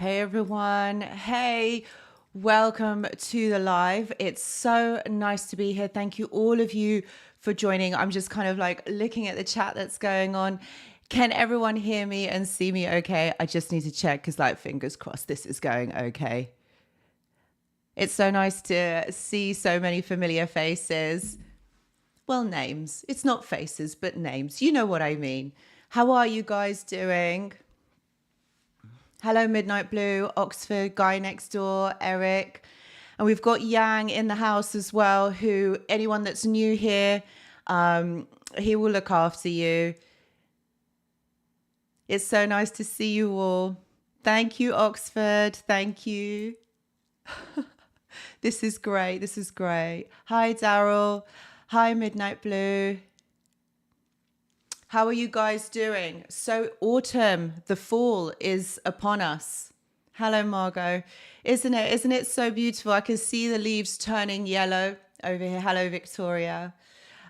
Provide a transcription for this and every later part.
Hey everyone. Hey, welcome to the live. It's so nice to be here. Thank you, all of you, for joining. I'm just kind of like looking at the chat that's going on. Can everyone hear me and see me okay? I just need to check because, like, fingers crossed this is going okay. It's so nice to see so many familiar faces. Well, names. It's not faces, but names. You know what I mean. How are you guys doing? Hello, Midnight Blue, Oxford, Guy Next Door, Eric. And we've got Yang in the house as well, who, anyone that's new here, he will look after you. It's so nice to see you all. Thank you, Oxford. Thank you. This is great. This is great. Hi, Daryl. Hi, Midnight Blue. How are you guys doing? So autumn, the fall is upon us. Hello, Margot. Isn't it? Isn't it so beautiful? I can see the leaves turning yellow over here. Hello, Victoria.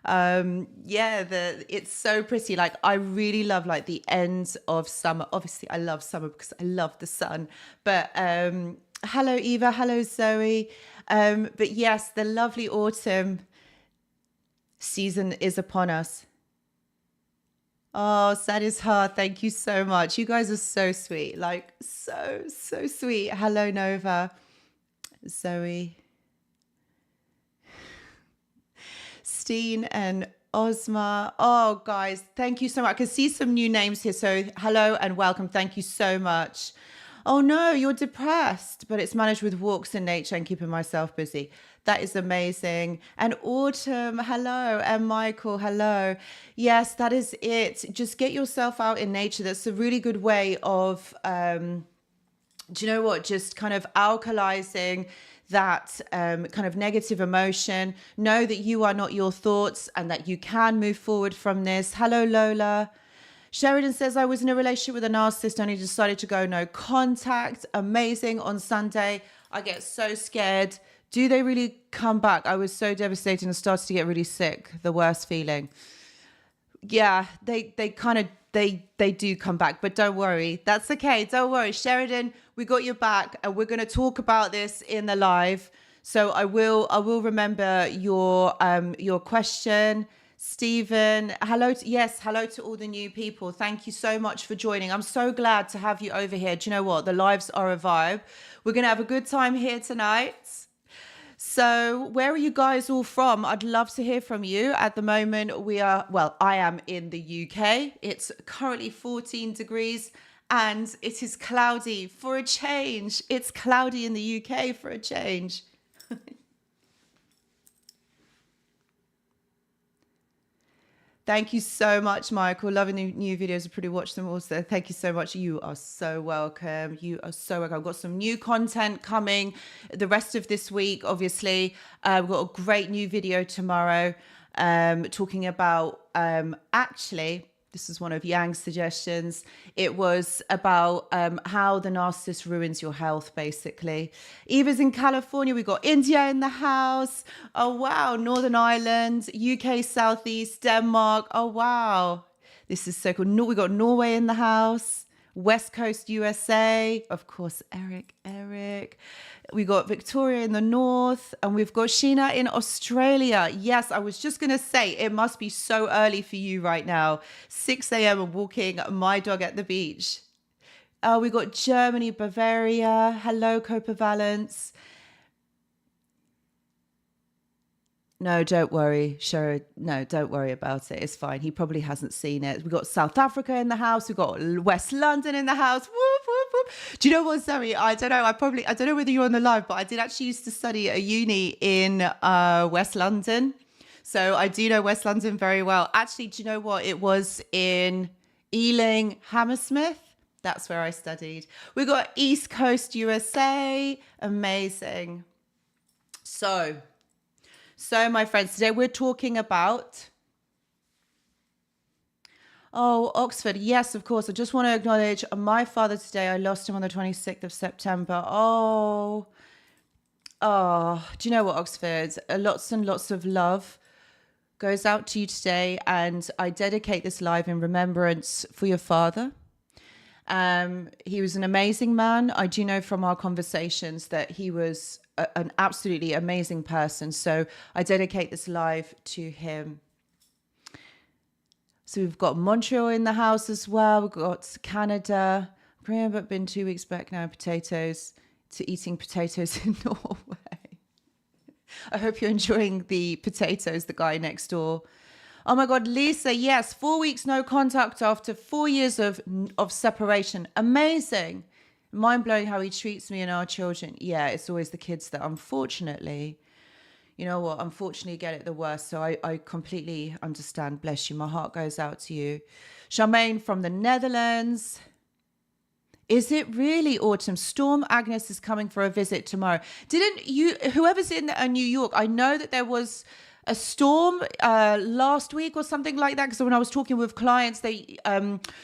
It's so pretty. Like, I really love like the end of summer. Obviously, I love summer because I love the sun. But hello, Eva. Hello, Zoe. But yes, the lovely autumn season is upon us. Oh, Sadisha, thank you so much. You guys are so sweet, like so sweet. Hello, Nova, Zoe, Steen and Ozma. Oh, guys, thank you so much. I can see some new names here. So hello and welcome. Thank you so much. Oh no, you're depressed, but it's managed with walks in nature and keeping myself busy. That is amazing. And Autumn, hello. And Michael, hello. Yes, that is it. Just get yourself out in nature. That's a really good way of, do you know what? Just kind of alkalizing that kind of negative emotion. Know that you are not your thoughts and that you can move forward from this. Hello, Lola. Sheridan says, I was in a relationship with a narcissist, only decided to go no contact. Amazing. On Sunday, I get so scared. Do they really come back? I was so devastated and started to get really sick. The worst feeling. Yeah, they do come back, but don't worry. That's okay. Don't worry. Sheridan, we got your back and we're going to talk about this in the live. So I will remember your question. Stephen, hello to all the new people. Thank you so much for joining. I'm so glad to have you over here. Do you know what? The lives are a vibe. We're going to have a good time here tonight. So where are you guys all from? I'd love to hear from you. At the moment, I am in the UK. It's currently 14 degrees and it is cloudy for a change. It's cloudy in the UK for a change. Thank you so much, Michael. Loving the new videos. I've pretty watched them also. Thank you so much. You are so welcome. You are so welcome. I've got some new content coming the rest of this week, obviously. We've got a great new video tomorrow talking about, actually, this is one of Yang's suggestions. It was about how the narcissist ruins your health, basically. Eva's in California. We got India in the house. Oh, wow. Northern Ireland, UK, Southeast, Denmark. Oh, wow. This is so cool. We got Norway in the house. West Coast, USA. Of course, Eric. We got Victoria in the north, and we've got Sheena in Australia. Yes, I was just going to say, it must be so early for you right now. 6 a.m. and walking my dog at the beach. We got Germany, Bavaria. Hello, Copavalence. No, don't worry, Sure. No, don't worry about it. It's fine. He probably hasn't seen it. We've got South Africa in the house. We've got West London in the house. Whoop, whoop, whoop. Do you know what, Zoe? I don't know. I don't know whether you're on the live, but I did actually used to study at a uni in West London. So I do know West London very well. Actually, do you know what? It was in Ealing, Hammersmith. That's where I studied. We got East Coast, USA. Amazing. So, my friends, today we're talking about... Oh, Oxford. Yes, of course. I just want to acknowledge my father today. I lost him on the 26th of September. Oh, do you know what, Oxford? Lots and lots of love goes out to you today. And I dedicate this live in remembrance for your father He was an amazing man. I do know from our conversations that he was an absolutely amazing person. So I dedicate this live to him. So we've got Montreal in the house as well. We've got Canada. I've been 2 weeks back now, potatoes, to eating potatoes in Norway. I hope you're enjoying the potatoes, the guy next door. Oh my God, Lisa, yes, 4 weeks no contact after 4 years of separation. Amazing. Mind-blowing how he treats me and our children. Yeah, it's always the kids that unfortunately, you know what, unfortunately get it the worst. So I completely understand. Bless you. My heart goes out to you. Charmaine from the Netherlands. Is it really autumn? Storm Agnes is coming for a visit tomorrow. Didn't you, whoever's in New York, I know that there was a storm last week or something like that. Because when I was talking with clients, they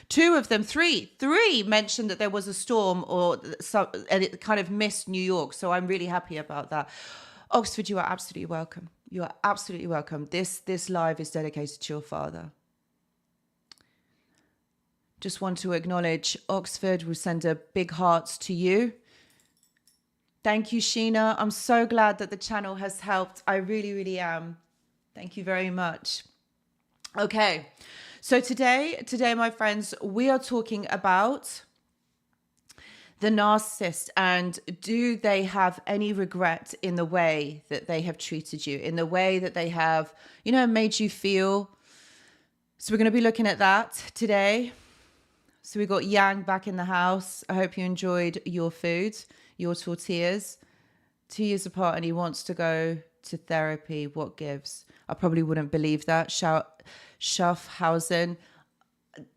three mentioned that there was a storm and it kind of missed New York. So I'm really happy about that. Oxford, you are absolutely welcome. You are absolutely welcome. This live is dedicated to your father. Just want to acknowledge Oxford. We'll send a big hearts to you. Thank you, Sheena. I'm so glad that the channel has helped. I really, really am. Thank you very much. Okay. So today, my friends, we are talking about the narcissist and do they have any regret in the way that they have treated you, in the way that they have, made you feel. So we're going to be looking at that today. So we got Yang back in the house. I hope you enjoyed your food, your tortillas. 2 years apart and he wants to go to therapy. What gives? I probably wouldn't believe that. Schaffhausen.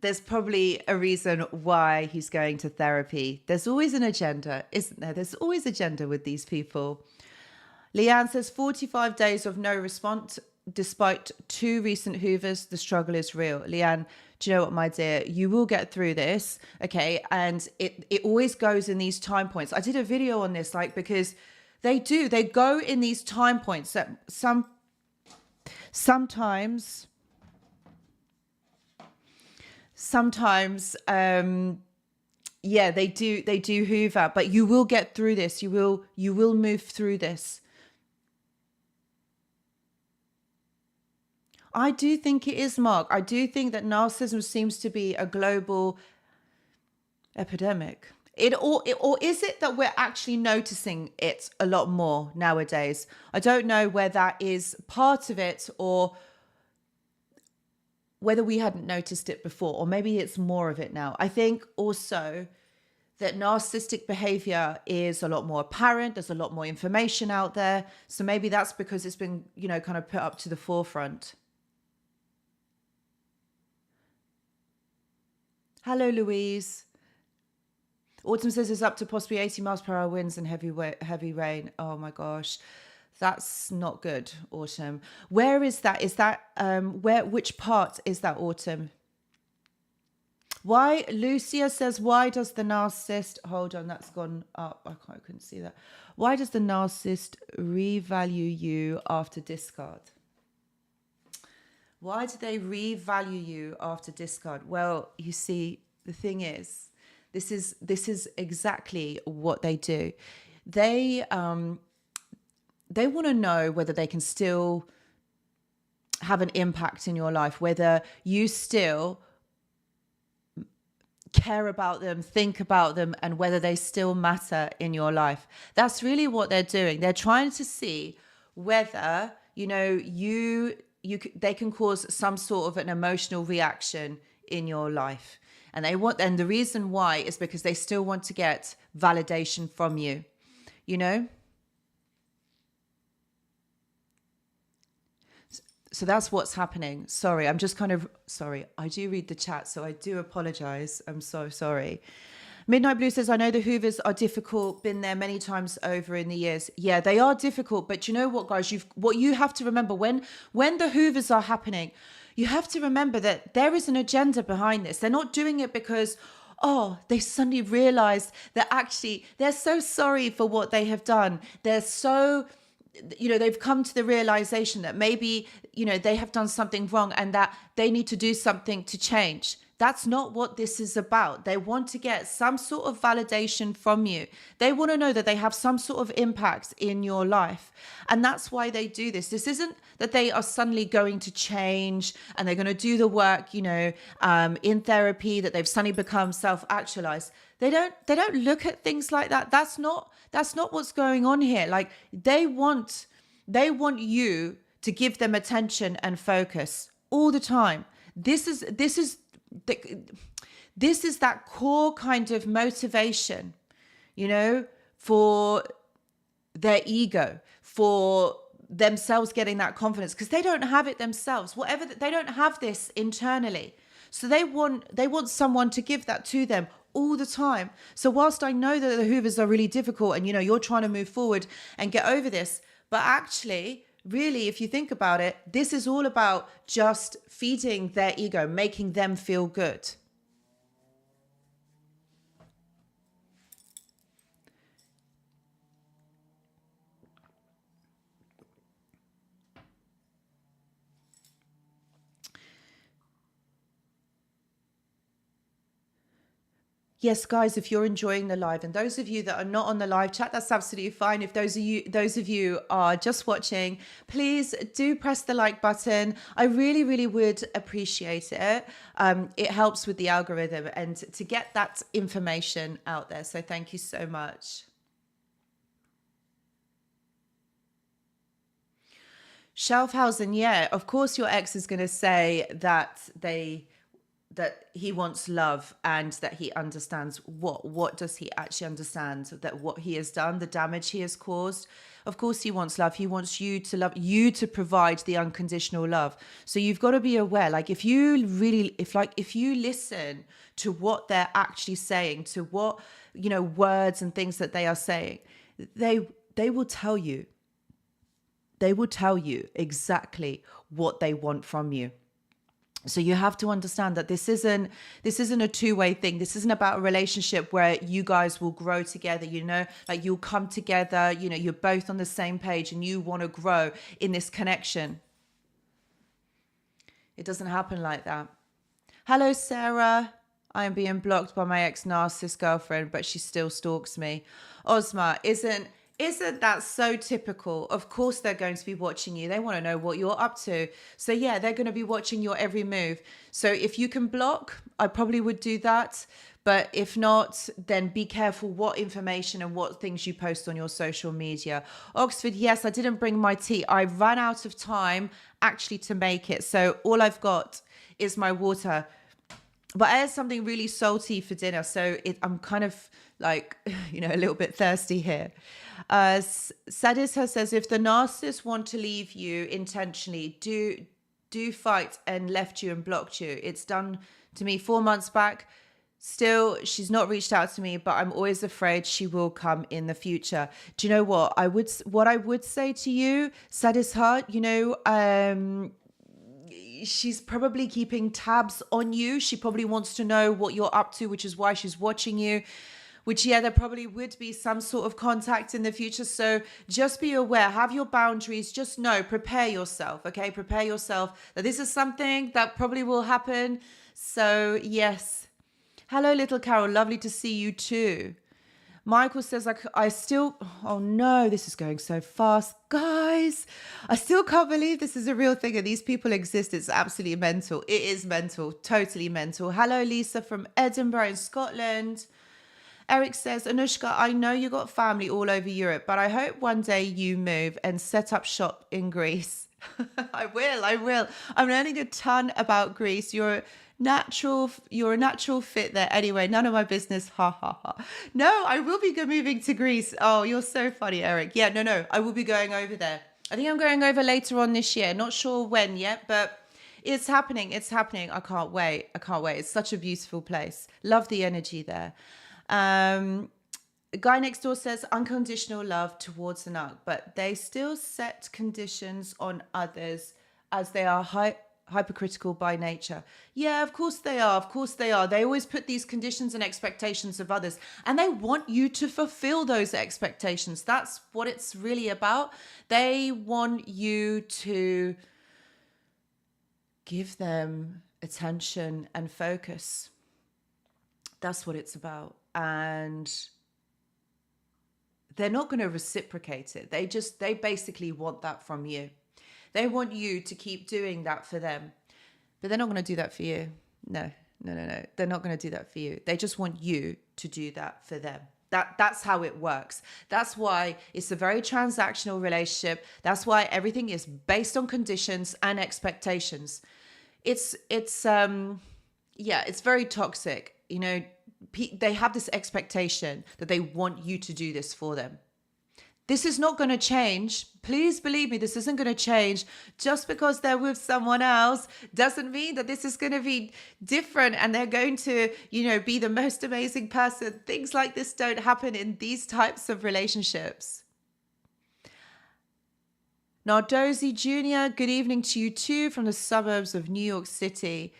There's probably a reason why he's going to therapy. There's always an agenda, isn't there? There's always agenda with these people. Leanne says 45 days of no response. Despite 2 recent hoovers, the struggle is real. Leanne, do you know what, my dear? You will get through this, okay? And it always goes in these time points. I did a video on this, because they go in these time points that sometimes, they do hoover, but you will get through this. You will move through this. I do think it is, Mark. I do think that narcissism seems to be a global epidemic. Or is it that we're actually noticing it a lot more nowadays? I don't know where that is part of it or whether we hadn't noticed it before, or maybe it's more of it now. I think also that narcissistic behavior is a lot more apparent. There's a lot more information out there. So maybe that's because it's been, kind of put up to the forefront. Hello, Louise. Autumn says it's up to possibly 80 miles per hour winds and heavy rain. Oh my gosh, that's not good, Autumn. Where is that? Is that which part is that, Autumn? Why? Lucia says, why does the narcissist? Hold on, that's gone up. I couldn't see that. Why does the narcissist revalue you after discard? Why do they revalue you after discard? Well, you see, the thing is, this is exactly what they do. They want to know whether they can still have an impact in your life, whether you still care about them, think about them, and whether they still matter in your life. That's really what they're doing. They're trying to see whether, they can cause some sort of an emotional reaction in your life. And the reason why is because they still want to get validation from you, So that's what's happening. Sorry, I'm just sorry. I do read the chat, so I do apologize. I'm so sorry. Midnight Blue says, I know the hoovers are difficult, been there many times over in the years. Yeah, they are difficult. But you know what, guys? What you have to remember when the hoovers are happening, you have to remember that there is an agenda behind this. They're not doing it because, they suddenly realized that actually they're so sorry for what they have done. They're so, they've come to the realization that maybe, they have done something wrong and that they need to do something to change. That's not what this is about. They want to get some sort of validation from you. They want to know that they have some sort of impact in your life. And that's why they do this. This isn't that they are suddenly going to change and they're going to do the work, in therapy, that they've suddenly become self-actualized. They don't look at things like that. That's not what's going on here. Like they want you to give them attention and focus all the time. This is that core kind of motivation, for their ego, for themselves getting that confidence, because they don't have it themselves. They don't have this internally. So they want someone to give that to them all the time. So whilst I know that the Hoovers are really difficult and, you're trying to move forward and get over this, but actually, really, if you think about it, this is all about just feeding their ego, making them feel good. Yes, guys, if you're enjoying the live, and those of you that are not on the live chat, that's absolutely fine. If those of you are just watching, please do press the like button. I really, really would appreciate it. It helps with the algorithm and to get that information out there. So thank you so much. Schaffhausen, yeah, of course your ex is going to say that he wants love and that he understands what does he actually understand, that what he has done, the damage he has caused. Of course he wants love. He wants you to love, you to provide the unconditional love. So you've got to be aware, like if you listen to what they're actually saying, to what, words and things that they are saying, they will tell you. They will tell you exactly what they want from you. So you have to understand that this isn't a two-way thing. This isn't about a relationship where you guys will grow together, like you'll come together, you're both on the same page and you want to grow in this connection. It doesn't happen like that. Hello, Sarah. I am being blocked by my ex-narcissist girlfriend, but she still stalks me. Ozma, isn't that so typical? Of course they're going to be watching you. They want to know what you're up to. So yeah, they're going to be watching your every move. So if you can block, I probably would do that. But if not, then be careful what information and what things you post on your social media. Oxford, yes, I didn't bring my tea. I ran out of time actually to make it. So all I've got is my water. But I had something really salty for dinner. So I'm kind of like, a little bit thirsty here. Sadisa says, if the narcissist want to leave you intentionally, do fight and left you and blocked you. It's done to me 4 months back. Still, she's not reached out to me, but I'm always afraid she will come in the future. Do you know what I would say to you, Sadisha, she's probably keeping tabs on you. She probably wants to know what you're up to, which is why she's watching you. Which, yeah, there probably would be some sort of contact in the future. So just be aware, have your boundaries, just know, prepare yourself, okay? Prepare yourself that this is something that probably will happen. So, yes. Hello, little Carol. Lovely to see you too. Michael says, oh no, this is going so fast. Guys, I still can't believe this is a real thing and these people exist. It's absolutely mental. It is mental, totally mental. Hello, Lisa from Edinburgh in Scotland. Eric says, Anushka, I know you got family all over Europe, but I hope one day you move and set up shop in Greece. I will. I'm learning a ton about Greece. You're a natural fit there. Anyway, none of my business. Ha ha ha. No, I will be moving to Greece. Oh, you're so funny, Eric. Yeah, no, I will be going over there. I think I'm going over later on this year. Not sure when yet, but it's happening. I can't wait. It's such a beautiful place. Love the energy there. Guy next door says unconditional love towards the narc, but they still set conditions on others as they are hypercritical by nature. Yeah, of course they are. They always put these conditions and expectations of others, and they want you to fulfill those expectations. That's what it's really about. They want you to give them attention and focus. That's what it's about. And they're not going to reciprocate it. They basically want that from you. They want you to keep doing that for them, but they're not going to do that for you. No. They're not going to do that for you. They just want you to do that for them. That's how it works. That's why it's a very transactional relationship. That's why everything is based on conditions and expectations. It's very toxic. You know, they have this expectation that they want you to do this for them. This is not going to change. Please believe me, this isn't going to change. Just because they're with someone else doesn't mean that this is going to be different and they're going to, be the most amazing person. Things like this don't happen in these types of relationships. Nardozi Jr., good evening to you too from the suburbs of New York City.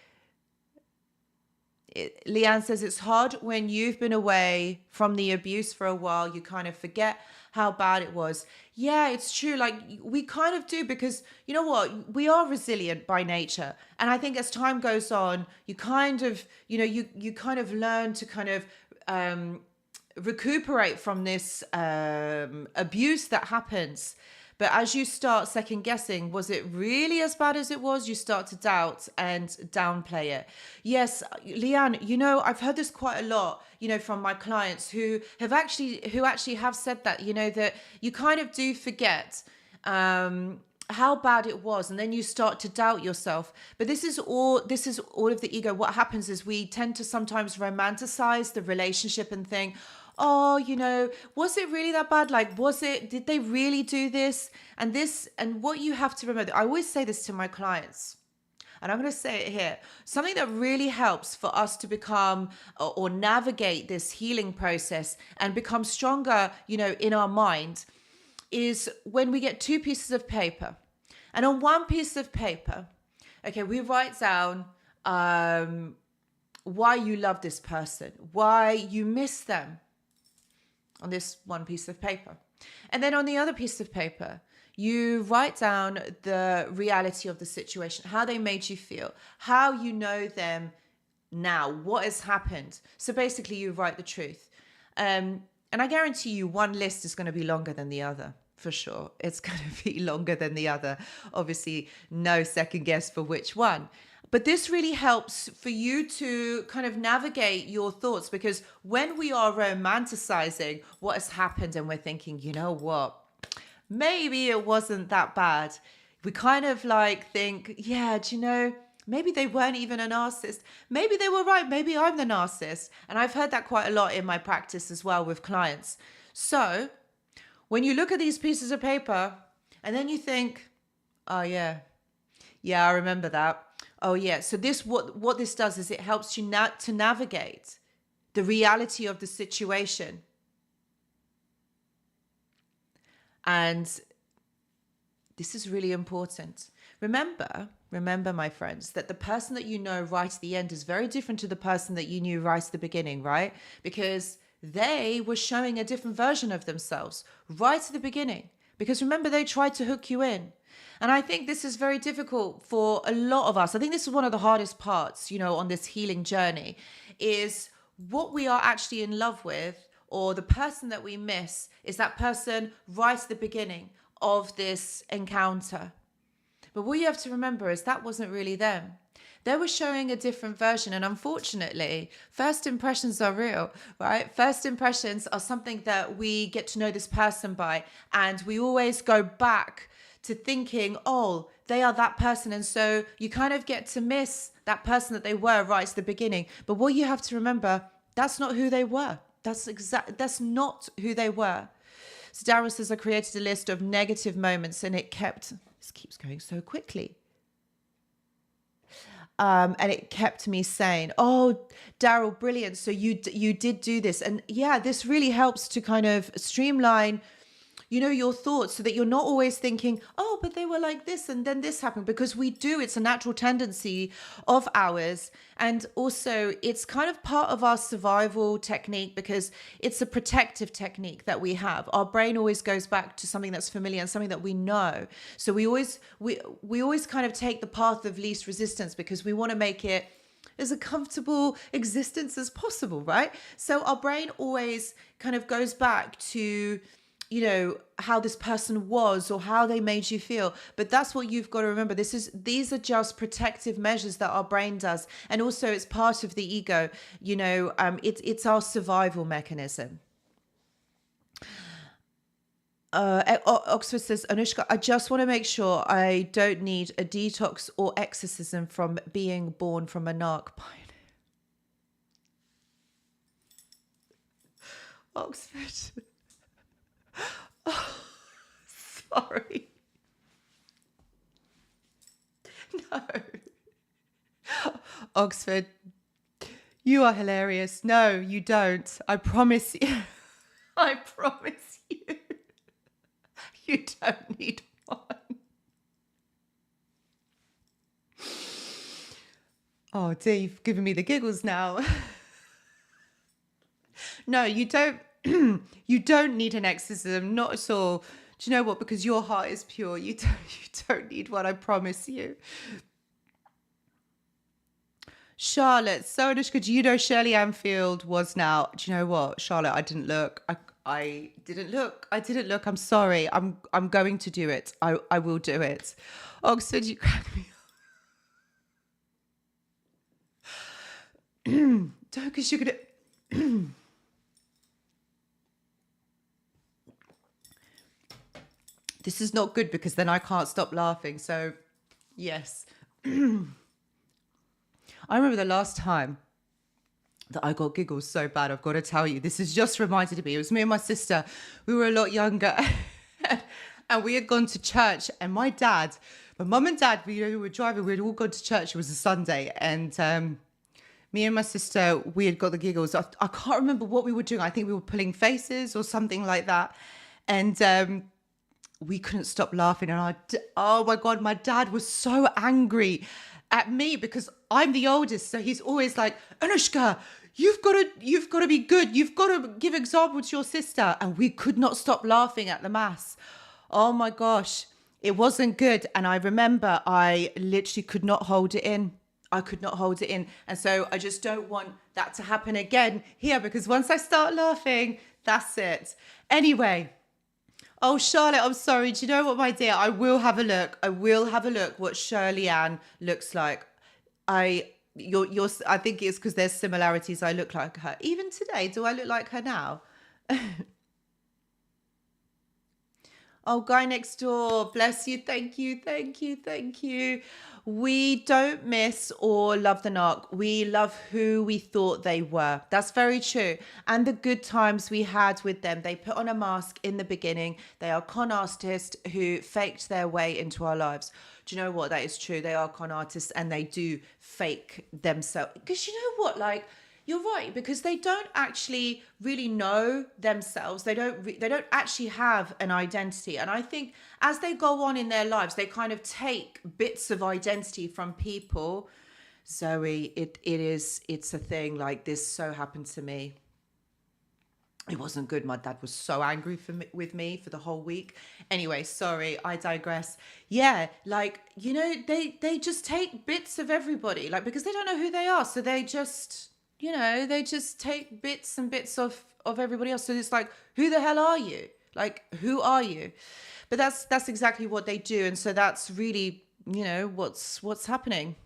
Leanne says it's hard when you've been away from the abuse for a while. You kind of forget how bad it was. Yeah, it's true. Like we kind of do, because you know what? We are resilient by nature. And I think as time goes on, you kind of, you kind of learn to kind of recuperate from this abuse that happens. But as you start second guessing, was it really as bad as it was? You start to doubt and downplay it. Yes, Leanne, I've heard this quite a lot, from my clients who actually have said that, that you kind of do forget how bad it was, and then you start to doubt yourself. But this is all of the ego. What happens is we tend to sometimes romanticize the relationship and think, oh, was it really that bad? Like, did they really do this? And what you have to remember, I always say this to my clients, and I'm going to say it here. Something that really helps for us to become or navigate this healing process and become stronger, in our mind, is when we get two pieces of paper. And on one piece of paper, okay, we write down why you love this person, why you miss them, on this one piece of paper. And then on the other piece of paper, you write down the reality of the situation, how they made you feel, how you know them now, what has happened. So basically you write the truth. And I guarantee you one list is going to be longer than the other, for sure. It's going to be longer than the other. Obviously, no second guess for which one. But this really helps for you to kind of navigate your thoughts, because when we are romanticizing what has happened and we're thinking, you know what, maybe it wasn't that bad. We kind of think, yeah, maybe they weren't even a narcissist. Maybe they were right. Maybe I'm the narcissist. And I've heard that quite a lot in my practice as well with clients. So when you look at these pieces of paper and then you think, oh yeah, I remember that. Oh yeah. So what this does is it helps you to navigate the reality of the situation. And this is really important. Remember, my friends, that the person that you know right at the end is very different to the person that you knew right at the beginning, right? Because they were showing a different version of themselves right at the beginning. Because remember, they tried to hook you in. And I think this is very difficult for a lot of us. I think this is one of the hardest parts, on this healing journey, is what we are actually in love with, or the person that we miss is that person right at the beginning of this encounter. But what you have to remember is that wasn't really them. They were showing a different version. And unfortunately, first impressions are real, right? First impressions are something that we get to know this person by. And we always go back to thinking, oh, they are that person. And so you kind of get to miss that person that they were right at the beginning. But what you have to remember, that's not who they were. That's not who they were. So Daryl says, I created a list of negative moments and this keeps going so quickly. And it kept me sane. Oh, Daryl, brilliant. So you did do this. And yeah, this really helps to kind of streamline your thoughts, so that you're not always thinking, oh, but they were like this and then this happened, because we do. It's a natural tendency of ours. And also it's kind of part of our survival technique, because it's a protective technique that we have. Our brain always goes back to something that's familiar and something that we know. So we always kind of take the path of least resistance, because we want to make it as a comfortable existence as possible, right? So our brain always kind of goes back to, how this person was or how they made you feel. But that's what you've got to remember. These are just protective measures that our brain does. And also it's part of the ego, it's our survival mechanism. Oxford says, Anushka, I just want to make sure I don't need a detox or exorcism from being born from a narc pioneer. Oxford. Oh, sorry. No. Oxford, you are hilarious. No, you don't. I promise you. I promise you. You don't need one. Oh, dear, you've given me the giggles now. No, you don't. You don't need an exorcism, not at all. Do you know what? Because your heart is pure. You don't need one, I promise you. Charlotte, so Anushka, do you know Shirley Anfield was now? Do you know what, Charlotte? I didn't look. I didn't look. I'm sorry. I'm going to do it. I will do it. Oxford, you crack me up. Don't, because you're gonna. This is not good, because then I can't stop laughing. So, yes. I remember the last time that I got giggles so bad, I've got to tell you. This has just reminded me. It was me and my sister. We were a lot younger. And we had gone to church. And my mum and dad, we were driving. We had all gone to church. It was a Sunday. And me and my sister, we had got the giggles. I can't remember what we were doing. I think we were pulling faces or something like that. And we couldn't stop laughing. And oh my God, my dad was so angry at me, because I'm the oldest. So he's always like, Anushka, you've got to be good. You've got to give example to your sister. And we could not stop laughing at the mass. Oh my gosh, it wasn't good. And I remember I literally could not hold it in. I could not hold it in. And so I just don't want that to happen again here, because once I start laughing, that's it. Anyway. Oh, Charlotte, I'm sorry. Do you know what, my dear? I will have a look. What Shirley Ann looks like. I think it's because there's similarities. I look like her. Even today, do I look like her now? Oh, guy next door, bless you. Thank you. We don't miss or love the narc. We love who we thought they were. That's very true. And the good times we had with them. They put on a mask in the beginning. They are con artists who faked their way into our lives. Do you know what? That is true. They are con artists, and they do fake themselves. Because you know what? Like, you're right, because they don't actually really know themselves. They don't actually have an identity. And I think as they go on in their lives, they kind of take bits of identity from people. Zoe, it's a thing. Like, this so happened to me. It wasn't good. My dad was so angry with me for the whole week. Anyway, sorry, I digress. Yeah, like, they just take bits of everybody, like, because they don't know who they are. So they just... they just take bits and bits of everybody else. So it's like, who the hell are you? Like, who are you? But that's exactly what they do. And so that's really, what's happening.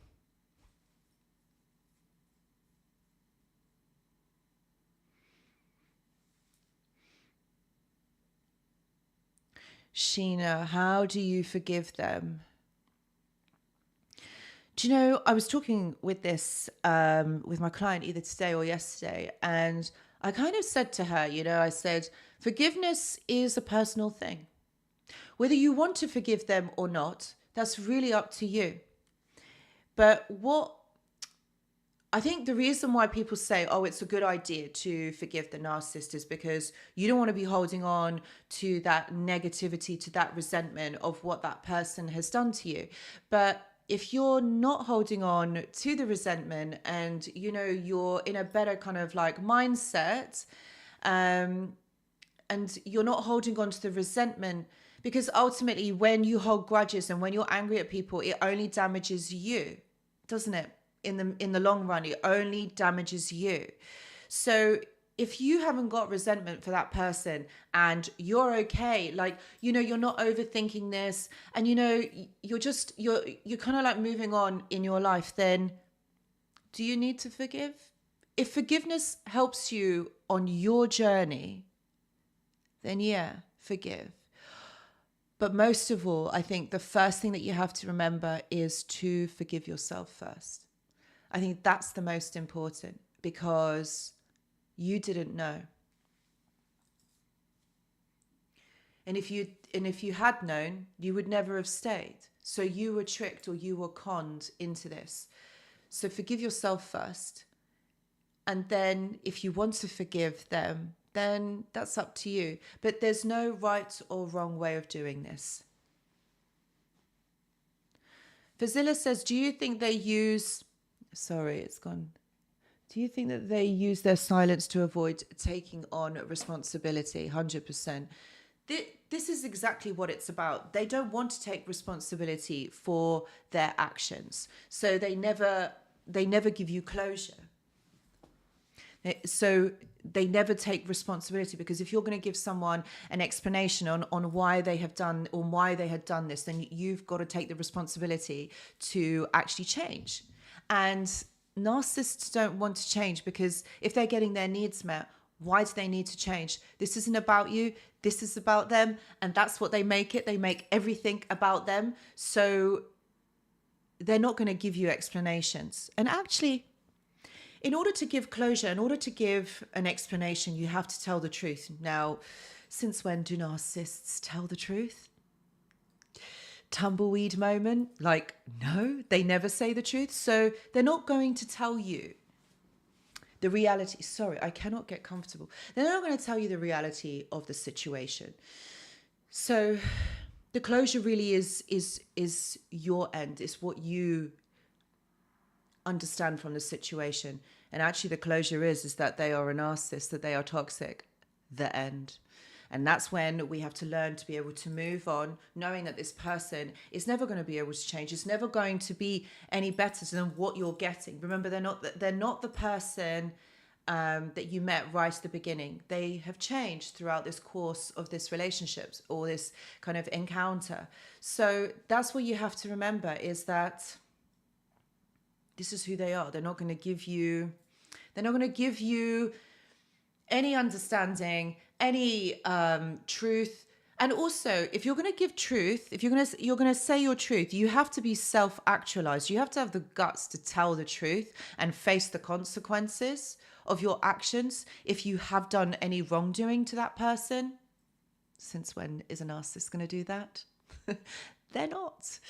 Sheena, how do you forgive them? Do you know, I was talking with this, with my client either today or yesterday, and I kind of said to her, I said, forgiveness is a personal thing. Whether you want to forgive them or not, that's really up to you. But what I think the reason why people say, oh, it's a good idea to forgive the narcissist is because you don't want to be holding on to that negativity, to that resentment of what that person has done to you. But if you're not holding on to the resentment and, you know, you're in a better kind of like mindset, and you're not holding on to the resentment, because ultimately when you hold grudges and when you're angry at people, it only damages you, doesn't it? In the long run, it only damages you. So if you haven't got resentment for that person and you're okay, like, you know, you're not overthinking this, and you know, you're kind of like moving on in your life, then do you need to forgive? If forgiveness helps you on your journey, then yeah, forgive. But most of all, I think the first thing that you have to remember is to forgive yourself first. I think that's the most important, because you didn't know. And if you had known, you would never have stayed. So you were tricked or you were conned into this. So forgive yourself first. And then if you want to forgive them, then that's up to you. But there's no right or wrong way of doing this. Fazila says, do you think they use... Sorry, it's gone. Do you think that they use their silence to avoid taking on responsibility? 100%. This is exactly what it's about. They don't want to take responsibility for their actions. So they never give you closure. So they never take responsibility, because if you're going to give someone an explanation on why they have done or why they had done this, then you've got to take the responsibility to actually change. And narcissists don't want to change, because if they're getting their needs met, why do they need to change? This isn't about you. This is about them. And that's what they make it. They make everything about them. So they're not going to give you explanations. And actually, in order to give closure, in order to give an explanation, you have to tell the truth. Now, since when do narcissists tell the truth? Tumbleweed moment, like, no, they never say the truth. So they're not going to tell you the reality. Sorry, I cannot get comfortable. They're not going to tell you the reality of the situation. So the closure really is your end. It's what you understand from the situation. And actually the closure is that they are a narcissist, that they are toxic. The end. And that's when we have to learn to be able to move on, knowing that this person is never going to be able to change. It's never going to be any better than what you're getting. Remember, they're not the person that you met right at the beginning. They have changed throughout this course of this relationship or this kind of encounter. So that's what you have to remember, is that this is who they are. They're not going to give you any understanding, any truth. And also, if you're going to give truth, if you're going to say your truth, you have to be self-actualized. You have to have the guts to tell the truth and face the consequences of your actions if you have done any wrongdoing to that person. Since when is a narcissist going to do that? They're not.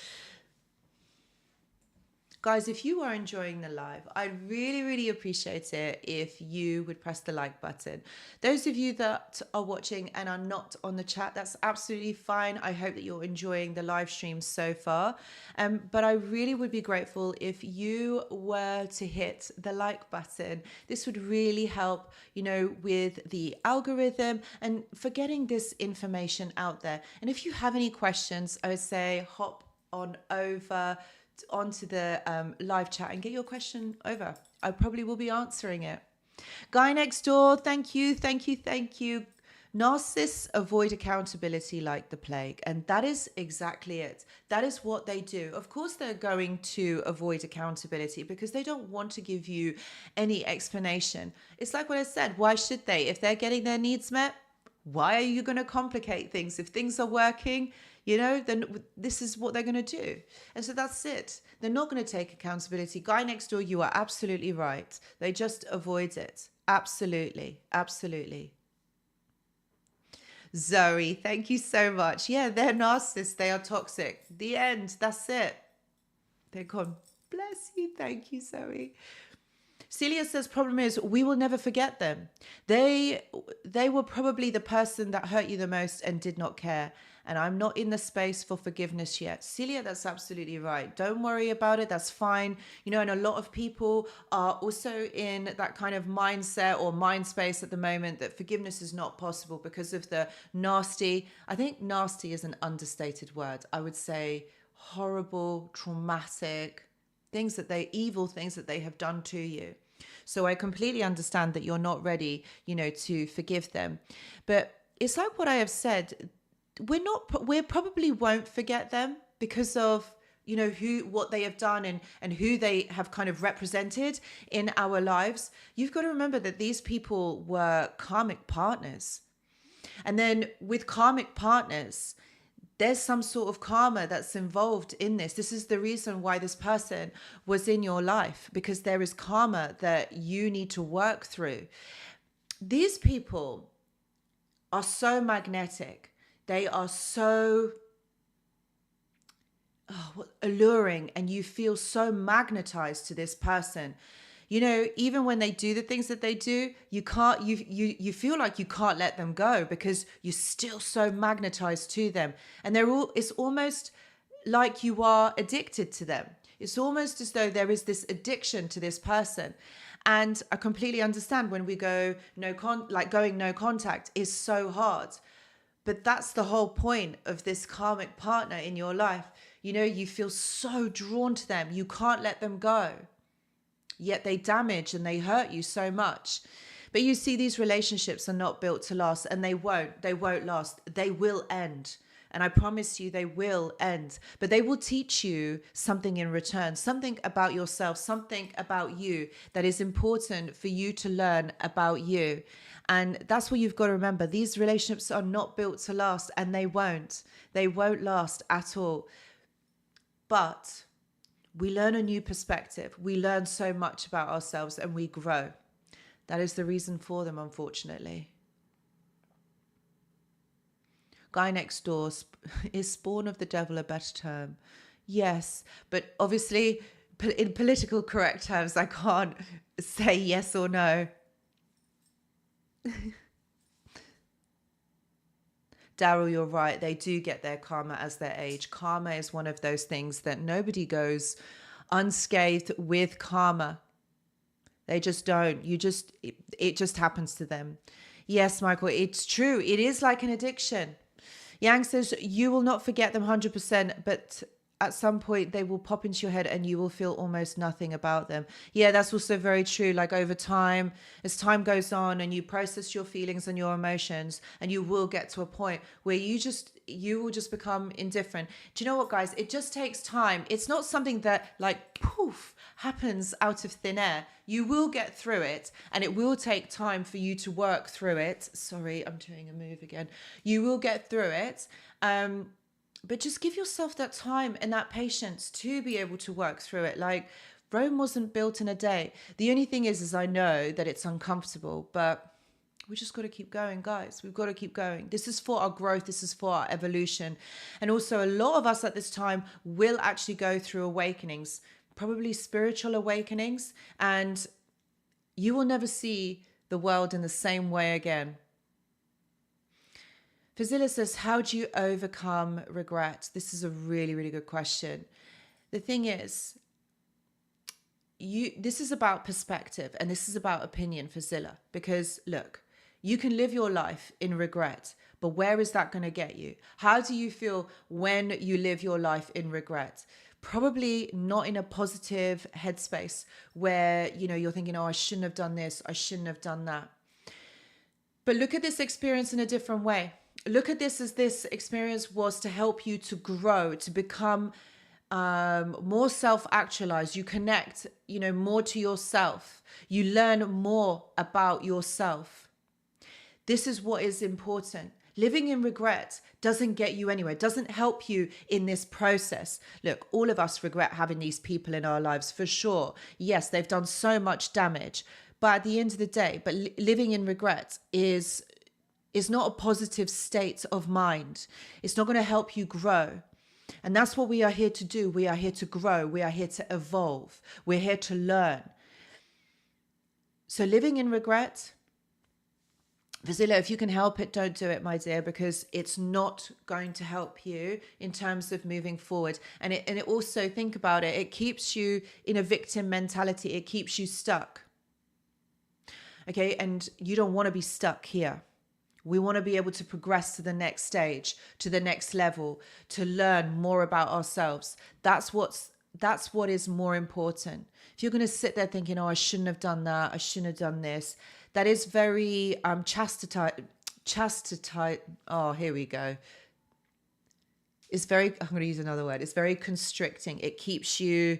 Guys, if you are enjoying the live, I'd really, really appreciate it if you would press the like button. Those of you that are watching and are not on the chat, that's absolutely fine. I hope that you're enjoying the live stream so far. But I really would be grateful if you were to hit the like button. This would really help, with the algorithm and for getting this information out there. And if you have any questions, I would say hop on over onto the live chat and get your question over. I probably will be answering it. Guy next door, thank you. Narcissists avoid accountability like the plague, and that is exactly it. That is what they do. Of course they're going to avoid accountability because they don't want to give you any explanation. It's like what I said, why should they? If they're getting their needs met, why are you going to complicate things? If things are working, then this is what they're going to do. And so that's it. They're not going to take accountability. Guy next door, you are absolutely right. They just avoid it. Absolutely. Zoe, thank you so much. Yeah, they're narcissists. They are toxic. The end. That's it. They're gone. Bless you. Thank you, Zoe. Celia says, problem is we will never forget them. They were probably the person that hurt you the most and did not care. And I'm not in the space for forgiveness yet. Celia, that's absolutely right. Don't worry about it. That's fine. You know, and a lot of people are also in that kind of mindset or mind space at the moment that forgiveness is not possible because of the nasty. I think nasty is an understated word. I would say horrible, traumatic things evil things that they have done to you. So I completely understand that you're not ready, to forgive them. But it's like what I have said, we probably won't forget them because of, what they have done and who they have kind of represented in our lives. You've got to remember that these people were karmic partners. And then with karmic partners, there's some sort of karma that's involved in this. This is the reason why this person was in your life, because there is karma that you need to work through. These people are so magnetic. They are so alluring, and you feel so magnetized to this person. Even when they do the things that they do, you feel like you can't let them go because you're still so magnetized to them. And it's almost like you are addicted to them. It's almost as though there is this addiction to this person. And I completely understand when we go going no contact is so hard. But that's the whole point of this karmic partner in your life. You feel so drawn to them. You can't let them go. Yet they damage and they hurt you so much. But you see, these relationships are not built to last, and they won't last. They will end. And I promise you they will end. But they will teach you something in return, something about yourself, something about you that is important for you to learn about you. And that's what you've got to remember. These relationships are not built to last, and they won't. They won't last at all. But we learn a new perspective. We learn so much about ourselves and we grow. That is the reason for them, unfortunately. Guy next door, is spawn of the devil a better term? Yes, but obviously in political correct terms, I can't say yes or no. Daryl, you're right. They do get their karma as they age. Karma is one of those things that nobody goes unscathed with karma. They just don't. It just happens to them. Yes, Michael, it's true. It is like an addiction. Yang says, you will not forget them 100%, but at some point they will pop into your head and you will feel almost nothing about them. Yeah, that's also very true. Like over time, as time goes on and you process your feelings and your emotions, and you will get to a point where you will just become indifferent. Do you know what, guys? It just takes time. It's not something that like poof happens out of thin air. You will get through it, and it will take time for you to work through it. Sorry, I'm doing a move again. You will get through it. But just give yourself that time and that patience to be able to work through it. Like, Rome wasn't built in a day. The only thing is I know that it's uncomfortable, but we just got to keep going, guys. We've got to keep going. This is for our growth. This is for our evolution. And also, a lot of us at this time will actually go through awakenings, probably spiritual awakenings, and you will never see the world in the same way again. Fazila says, how do you overcome regret? This is a really, really good question. The thing is, this is about perspective and this is about opinion, Fazila, because look, you can live your life in regret, but where is that going to get you? How do you feel when you live your life in regret? Probably not in a positive headspace where, you're thinking, oh, I shouldn't have done this. I shouldn't have done that. But look at this experience in a different way. Look at this as this experience was to help you to grow, to become more self-actualized. You connect, more to yourself. You learn more about yourself. This is what is important. Living in regret doesn't get you anywhere, doesn't help you in this process. Look, all of us regret having these people in our lives for sure. Yes, they've done so much damage. But at the end of the day, living in regret is not a positive state of mind. It's not going to help you grow. And that's what we are here to do. We are here to grow. We are here to evolve. We're here to learn. So living in regret, Vasila, if you can help it, don't do it, my dear, because it's not going to help you in terms of moving forward. And it also, think about it, it keeps you in a victim mentality. It keeps you stuck. Okay, and you don't want to be stuck here. We want to be able to progress to the next stage, to the next level, to learn more about ourselves. That's what is more important. If you're going to sit there thinking, oh, I shouldn't have done that, I shouldn't have done this, that is very chastity. Oh, here we go. It's very, I'm going to use another word. It's very constricting. It keeps you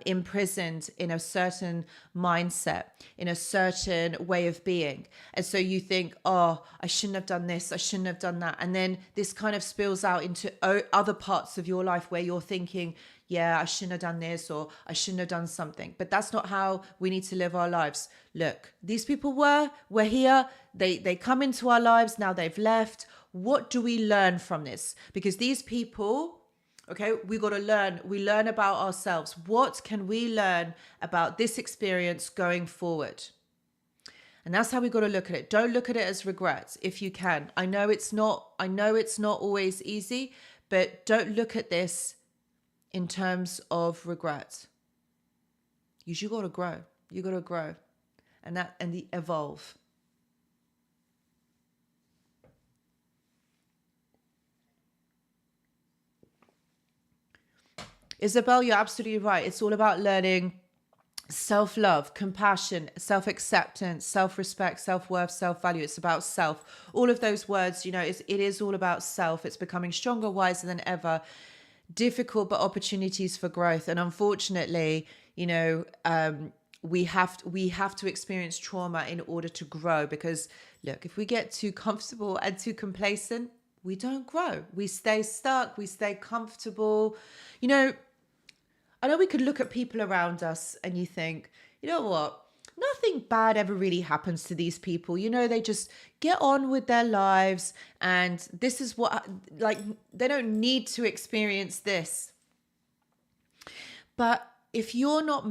imprisoned in a certain mindset, in a certain way of being. And so you think, oh, I shouldn't have done this, I shouldn't have done that. And then this kind of spills out into other parts of your life where you're thinking, yeah, I shouldn't have done this, or I shouldn't have done something. But that's not how we need to live our lives. Look, these people we're here, they come into our lives, now they've left. What do we learn from this? Because these people, okay, we got to learn. We learn about ourselves. What can we learn about this experience going forward? And that's how we got to look at it. Don't look at it as regrets if you can. I know it's not always easy, but don't look at this in terms of regret. You got to grow. You got to grow and evolve. Isabel, you're absolutely right. It's all about learning self-love, compassion, self-acceptance, self-respect, self-worth, self-value. It's about self. All of those words, it is all about self. It's becoming stronger, wiser than ever. Difficult, but opportunities for growth. And unfortunately, we have to experience trauma in order to grow. Because look, if we get too comfortable and too complacent, we don't grow. We stay stuck. We stay comfortable. I know we could look at people around us and you think, you know what? Nothing bad ever really happens to these people. They just get on with their lives, and this is what, they don't need to experience this. But if you're not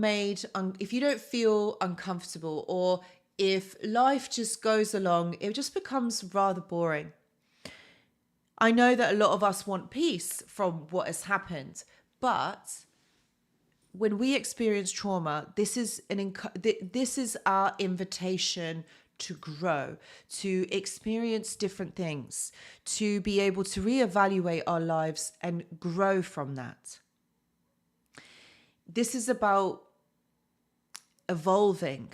if you don't feel uncomfortable, or if life just goes along, it just becomes rather boring. I know that a lot of us want peace from what has happened, but when we experience trauma, this is our invitation to grow, to experience different things, to be able to reevaluate our lives and grow from that. This is about evolving,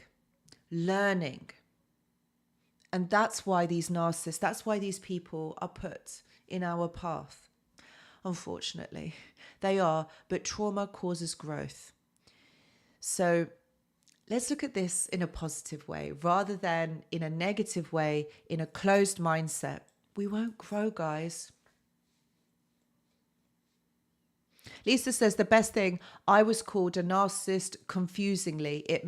learning. And that's why these narcissists, that's why these people are put in our path. Unfortunately, they are, but trauma causes growth. So let's look at this in a positive way rather than in a negative way, in a closed mindset. We won't grow, guys. Lisa says, the best thing, I was called a narcissist confusingly. It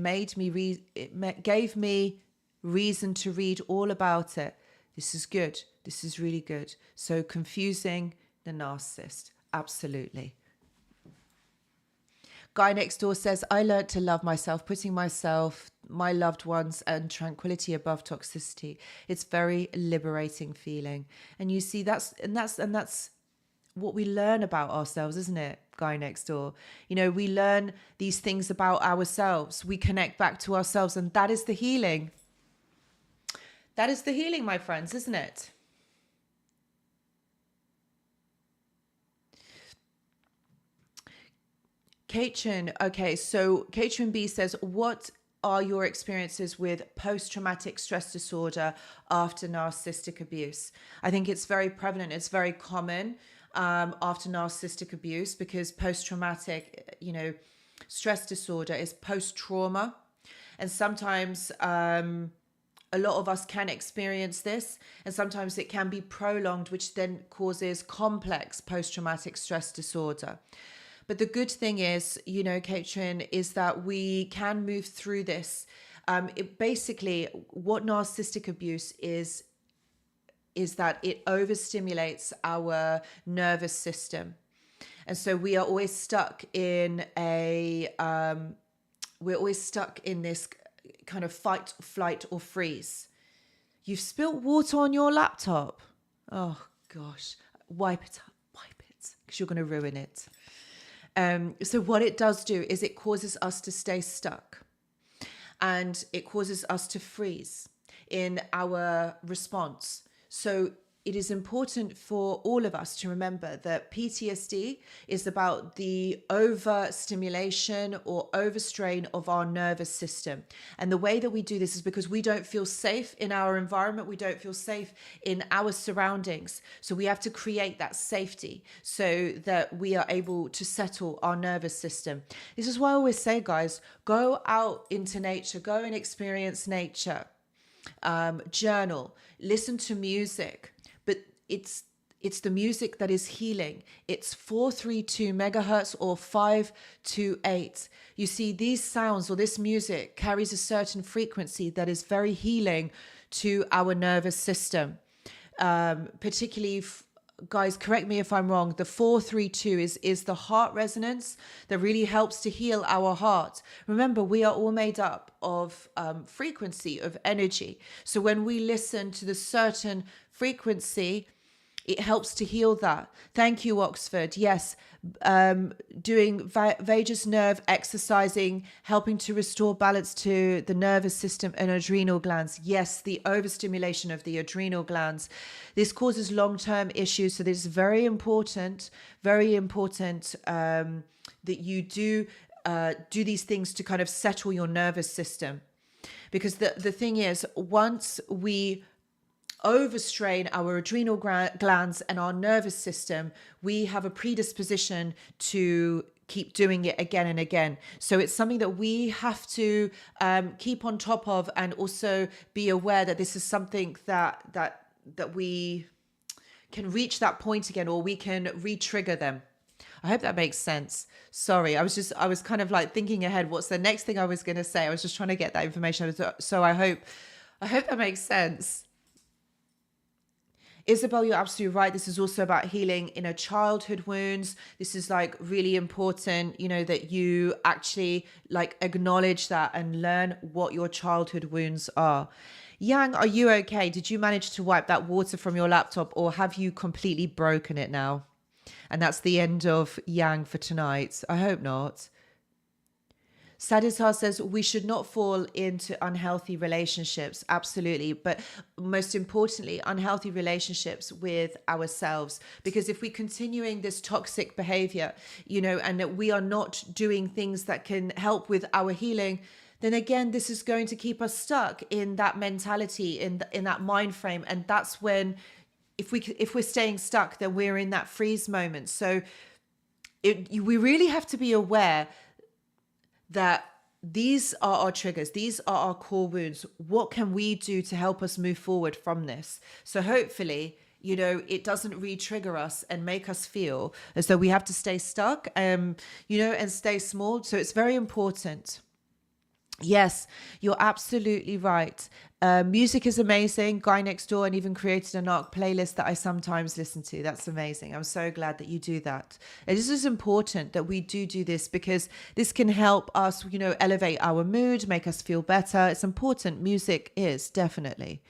gave me reason to read all about it. This is good. This is really good. So confusing the narcissist. Absolutely. Guy next door says, I learned to love myself, putting myself, my loved ones, and tranquility above toxicity. It's very liberating feeling. And you see, that's what we learn about ourselves, isn't it? Guy next door. We learn these things about ourselves. We connect back to ourselves, and that is the healing. That is the healing, my friends, isn't it? Katrin, okay, so Katrin B says, what are your experiences with post-traumatic stress disorder after narcissistic abuse? I think it's very prevalent. It's very common after narcissistic abuse, because post-traumatic, stress disorder is post-trauma. And sometimes a lot of us can experience this, and sometimes it can be prolonged, which then causes complex post-traumatic stress disorder. But the good thing is, Katrin, is that we can move through this. Basically, what narcissistic abuse is that it overstimulates our nervous system. And so we are always stuck in this kind of fight, flight, or freeze. You've spilt water on your laptop. Oh gosh, wipe it up, because you're going to ruin it. So what it does do is it causes us to stay stuck, and it causes us to freeze in our response. So it is important for all of us to remember that PTSD is about the overstimulation or overstrain of our nervous system. And the way that we do this is because we don't feel safe in our environment. We don't feel safe in our surroundings. So we have to create that safety so that we are able to settle our nervous system. This is why I always say, guys, go out into nature, go and experience nature, journal, listen to music. But it's the music that is healing. It's 432 megahertz or 528. You see, these sounds or this music carries a certain frequency that is very healing to our nervous system. Particularly, guys, correct me if I'm wrong, the 432 is the heart resonance that really helps to heal our heart. Remember, we are all made up of frequency, of energy. So when we listen to the certain frequency, it helps to heal that. Thank you, Oxford. Yes, doing vagus nerve exercising, helping to restore balance to the nervous system and adrenal glands. Yes, the overstimulation of the adrenal glands. This causes long-term issues. So this is very important that you do these things to kind of settle your nervous system. Because the thing is, once we overstrain our adrenal glands and our nervous system, we have a predisposition to keep doing it again and again. So it's something that we have to keep on top of, and also be aware that this is something that we can reach that point again, or we can re-trigger them. I hope that makes sense. Sorry, I was kind of like thinking ahead. What's the next thing I was going to say? I was just trying to get that information. So I hope that makes sense. Isabel, you're absolutely right. This is also about healing inner childhood wounds. This is like really important, that you actually like acknowledge that and learn what your childhood wounds are. Yang, are you okay? Did you manage to wipe that water from your laptop, or have you completely broken it now? And that's the end of Yang for tonight. I hope not. Sadisar says we should not fall into unhealthy relationships. Absolutely. But most importantly, unhealthy relationships with ourselves. Because if we're continuing this toxic behavior, and that we are not doing things that can help with our healing, then again, this is going to keep us stuck in that mentality, in that mind frame. And that's when, if we're staying stuck, then we're in that freeze moment. So we really have to be aware that these are our triggers. These are our core wounds. What can we do to help us move forward from this? So hopefully, it doesn't re-trigger us and make us feel as though we have to stay stuck, and stay small. So it's very important. Yes, you're absolutely right. Music is amazing. Guy Next Door and even created an ARC playlist that I sometimes listen to. That's amazing. I'm so glad that you do that. And this is important that we do this, because this can help us, elevate our mood, make us feel better. It's important. Music is definitely.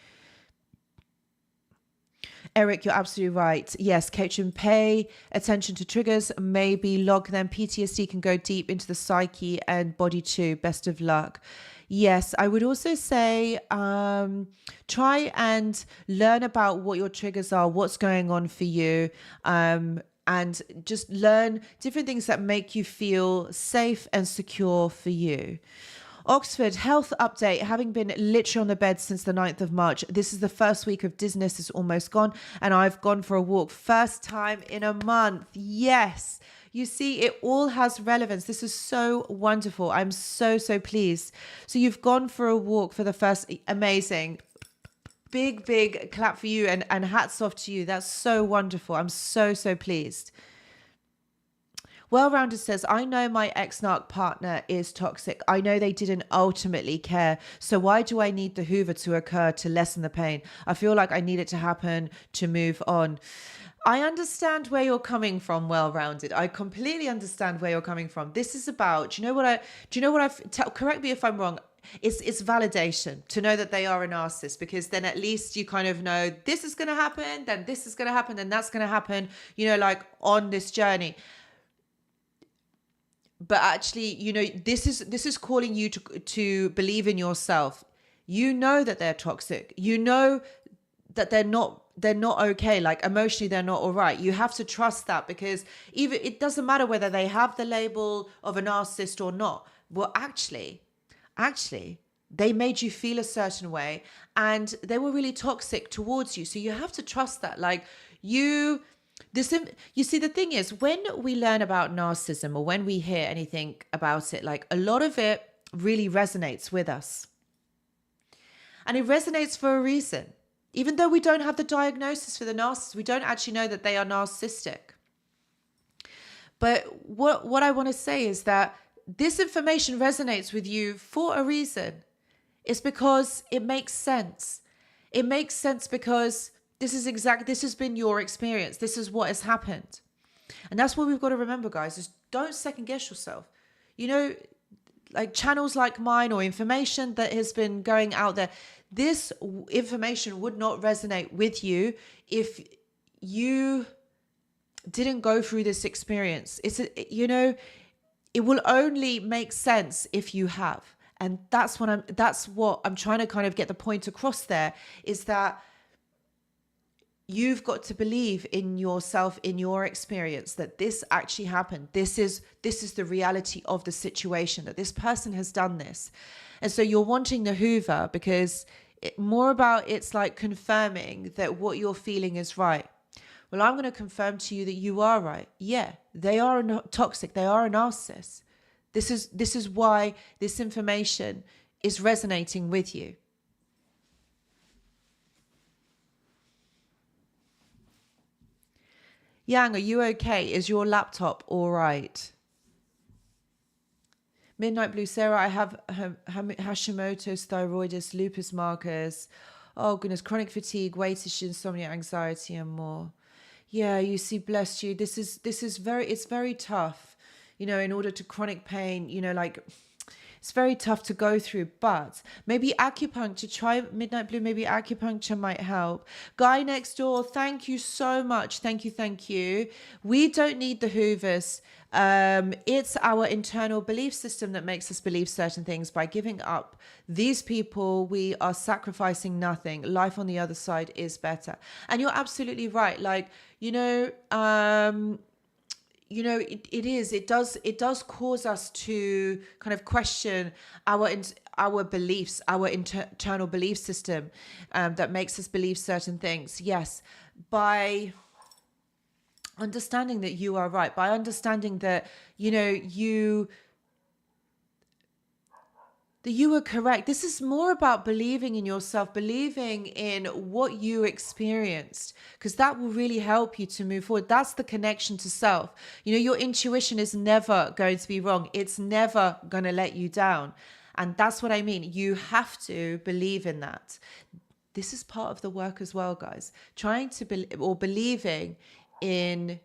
Eric, you're absolutely right. Yes, coach and pay attention to triggers, maybe log them. PTSD can go deep into the psyche and body too. Best of luck. Yes, I would also say try and learn about what your triggers are, what's going on for you, and just learn different things that make you feel safe and secure for you. Oxford, health update. Having been literally on the bed since the 9th of March, this is the first week of dizziness is almost gone, and I've gone for a walk. First time in a month. Yes. You see, it all has relevance. This is so wonderful. I'm so pleased. So you've gone for a walk for the first, amazing. Big clap for you, and hats off to you. That's so wonderful. I'm so pleased. Well-Rounded says, I know my ex-narc partner is toxic. I know they didn't ultimately care. So why do I need the Hoover to occur to lessen the pain? I feel like I need it to happen to move on. I understand where you're coming from, Well-Rounded. I completely understand where you're coming from. This is about, correct me if I'm wrong. it's validation to know that they are a narcissist, because then at least you kind of know this is going to happen, then this is going to happen, then that's going to happen, you know, like on this journey. But actually, you know, this is calling you to believe in yourself. You know that they're toxic. You know that they're not okay. Like emotionally, they're not all right. You have to trust that, because even it doesn't matter whether they have the label of a narcissist or not. Well, actually, they made you feel a certain way and they were really toxic towards you. So you have to trust that. Like you see, the thing is, when we learn about narcissism or when we hear anything about it, like a lot of it really resonates with us. And it resonates for a reason. Even though we don't have the diagnosis for the narcissist, we don't actually know that they are narcissistic. But what I want to say is that this information resonates with you for a reason. It's because it makes sense. It makes sense because this has been your experience. This is what has happened. And that's what we've got to remember, guys, is don't second guess yourself. You know, like channels like mine or information that has been going out there, this information would not resonate with you if you didn't go through this experience. It will only make sense if you have. And that's what I'm trying to kind of get the point across there, is that you've got to believe in yourself, in your experience, that this actually happened. This is the reality of the situation, that this person has done this. And so you're wanting the Hoover because it's like confirming that what you're feeling is right. Well, I'm going to confirm to you that you are right. Yeah, they are toxic. They are a narcissist. This is why this information is resonating with you. Yang, are you okay? Is your laptop all right? Midnight Blue Sarah, I have Hashimoto's, thyroiditis, lupus markers. Oh goodness, chronic fatigue, weight issues, insomnia, anxiety, and more. Yeah, you see, bless you. It's very tough, you know, in order to chronic pain, you know, like it's very tough to go through, but maybe acupuncture, try Midnight Blue, maybe acupuncture might help. Guy next door, thank you so much. Thank you. We don't need the Hoovers. It's our internal belief system that makes us believe certain things. By giving up these people, we are sacrificing nothing. Life on the other side is better. And you're absolutely right. Like, it does cause us to kind of question our beliefs, our internal belief system that makes us believe certain things. Yes, by understanding that you are right, by understanding that, you are correct. This is more about believing in yourself, believing in what you experienced, because that will really help you to move forward. That's the connection to self. Your intuition is never going to be wrong. It's never going to let you down. And that's what I mean. You have to believe in that. This is part of the work as well, guys. Trying to believing in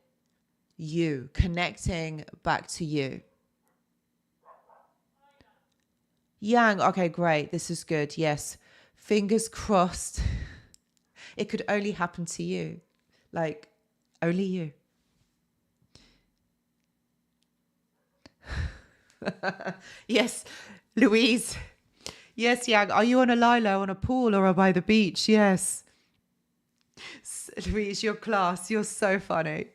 you, connecting back to you. Yang, okay, great. This is good. Yes. Fingers crossed. It could only happen to you. Like, only you. Yes, Louise. Yes, Yang. Are you on a lilo, on a pool, or by the beach? Yes. Louise, you're class. You're so funny.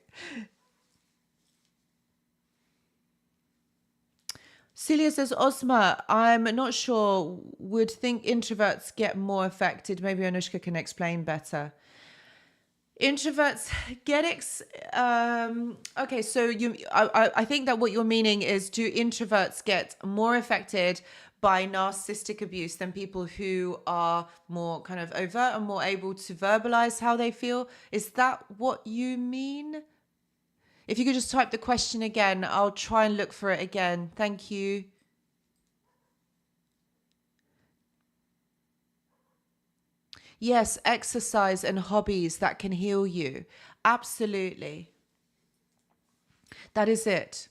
Celia says, Osma, I'm not sure, would think introverts get more affected. Maybe Anushka can explain better. Introverts get okay, so I think that what you're meaning is, do introverts get more affected by narcissistic abuse than people who are more kind of overt and more able to verbalize how they feel? Is that what you mean? If you could just type the question again, I'll try and look for it again. Thank you. Yes, exercise and hobbies that can heal you. Absolutely. That is it.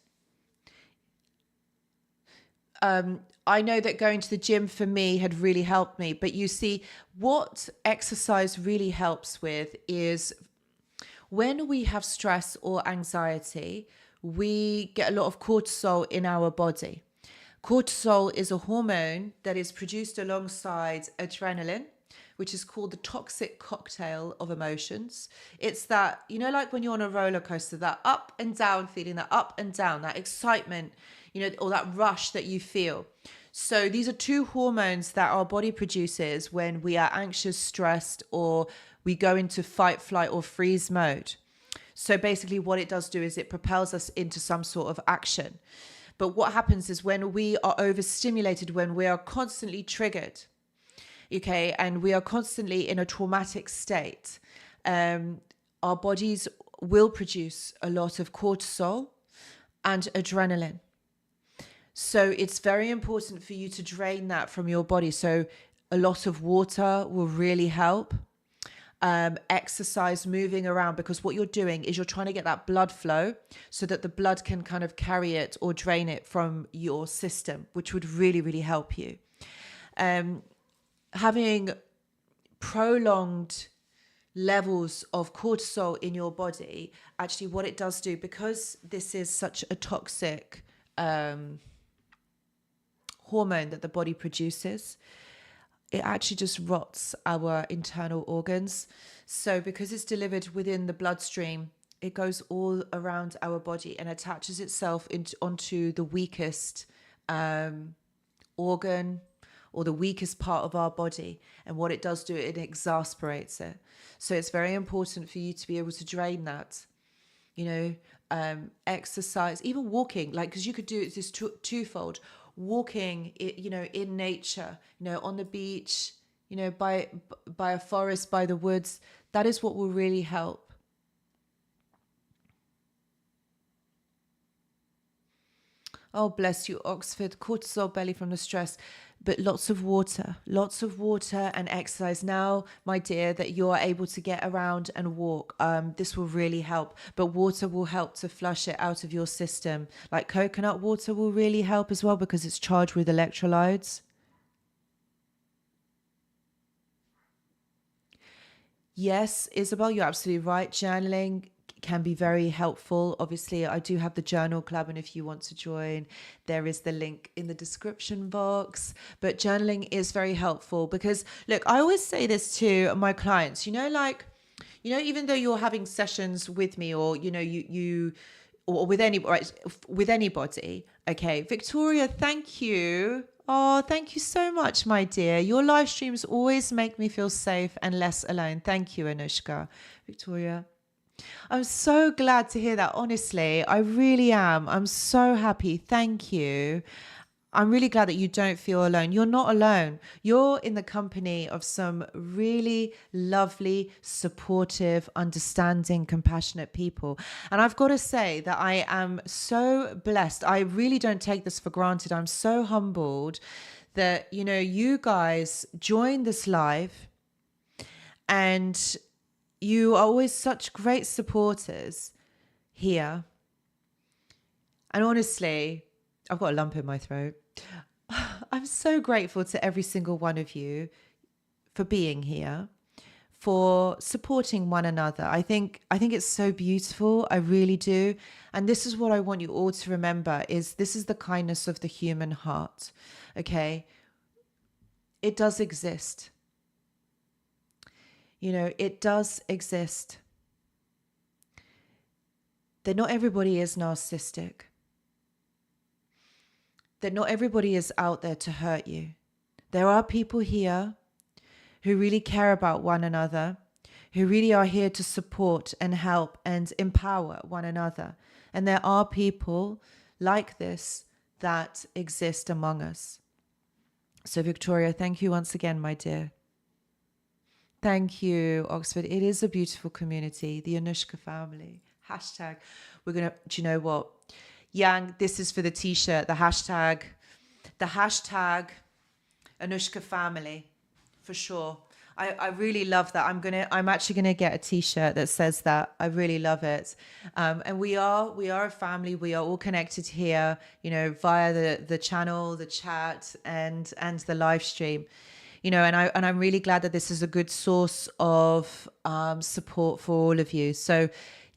I know that going to the gym for me had really helped me. But you see, what exercise really helps with is when we have stress or anxiety, we get a lot of cortisol in our body. Cortisol is a hormone that is produced alongside adrenaline, which is called the toxic cocktail of emotions. It's that, you know, like when you're on a roller coaster, that up and down feeling, that up and down, that excitement, you know, or that rush that you feel. So these are two hormones that our body produces when we are anxious, stressed, or we go into fight, flight, or freeze mode. So basically what it does do is it propels us into some sort of action. But what happens is when we are overstimulated, when we are constantly triggered, okay, and we are constantly in a traumatic state, our bodies will produce a lot of cortisol and adrenaline. So it's very important for you to drain that from your body. So a lot of water will really help. Exercise, moving around, because what you're doing is you're trying to get that blood flow so that the blood can kind of carry it or drain it from your system, which would really, really help you. Having prolonged levels of cortisol in your body, actually what it does do, because this is such a toxic hormone that the body produces, it actually just rots our internal organs. So because it's delivered within the bloodstream, it goes all around our body and attaches itself onto the weakest organ or the weakest part of our body. And what it does do, it exasperates it. So it's very important for you to be able to drain that, you know, exercise, even walking, like, because you could do it this twofold. Walking, you know, in nature, you know, on the beach, you know, by a forest, by the woods, that is what will really help. Oh, bless you, Oxford. Cortisol belly from the stress. But lots of water and exercise. Now, my dear, that you're able to get around and walk, this will really help. But water will help to flush it out of your system. Like coconut water will really help as well because it's charged with electrolytes. Yes, Isabel, you're absolutely right. Journaling can be very helpful. Obviously, I do have the journal club, and if you want to join, there is the link in the description box. But journaling is very helpful because, look, I always say this to my clients, you know, like, you know, even though you're having sessions with me or, you know, you or with anybody, okay, Victoria, thank you. Oh, thank you so much, my dear. Your live streams always make me feel safe and less alone. Thank you, Anushka. Victoria, I'm so glad to hear that. Honestly, I really am. I'm so happy. Thank you. I'm really glad that you don't feel alone. You're not alone. You're in the company of some really lovely, supportive, understanding, compassionate people. And I've got to say that I am so blessed. I really don't take this for granted. I'm so humbled that, you know, you guys joined this live and you are always such great supporters here. And honestly, I've got a lump in my throat. I'm so grateful to every single one of you for being here, for supporting one another. I think it's so beautiful. I really do. And this is what I want you all to remember is this is the kindness of the human heart. Okay? It does exist. You know, it does exist. That not everybody is narcissistic. That not everybody is out there to hurt you. There are people here who really care about one another, who really are here to support and help and empower one another. And there are people like this that exist among us. So Victoria, thank you once again, my dear. Thank you, Oxford. It is a beautiful community, the Anushka family. Hashtag, we're going to, do you know what? Yang, this is for the t-shirt, the hashtag Anushka family, for sure. I really love that. I'm actually gonna get a t-shirt that says that. I really love it. And we are a family. We are all connected here, you know, via the channel, the chat, and the live stream. You know, and I'm really glad that this is a good source of support for all of you. So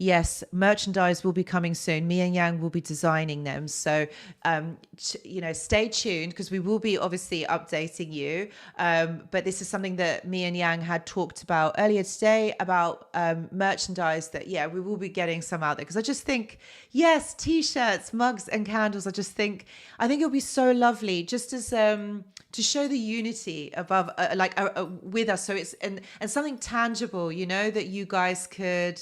yes, merchandise will be coming soon. Me and Yang will be designing them. So, you know, stay tuned because we will be obviously updating you. But this is something that me and Yang had talked about earlier today about merchandise that, yeah, we will be getting some out there. Because I just think, yes, t-shirts, mugs and candles. I think it'll be so lovely just as to show the unity above, with us. So it's, and something tangible, you know, that you guys could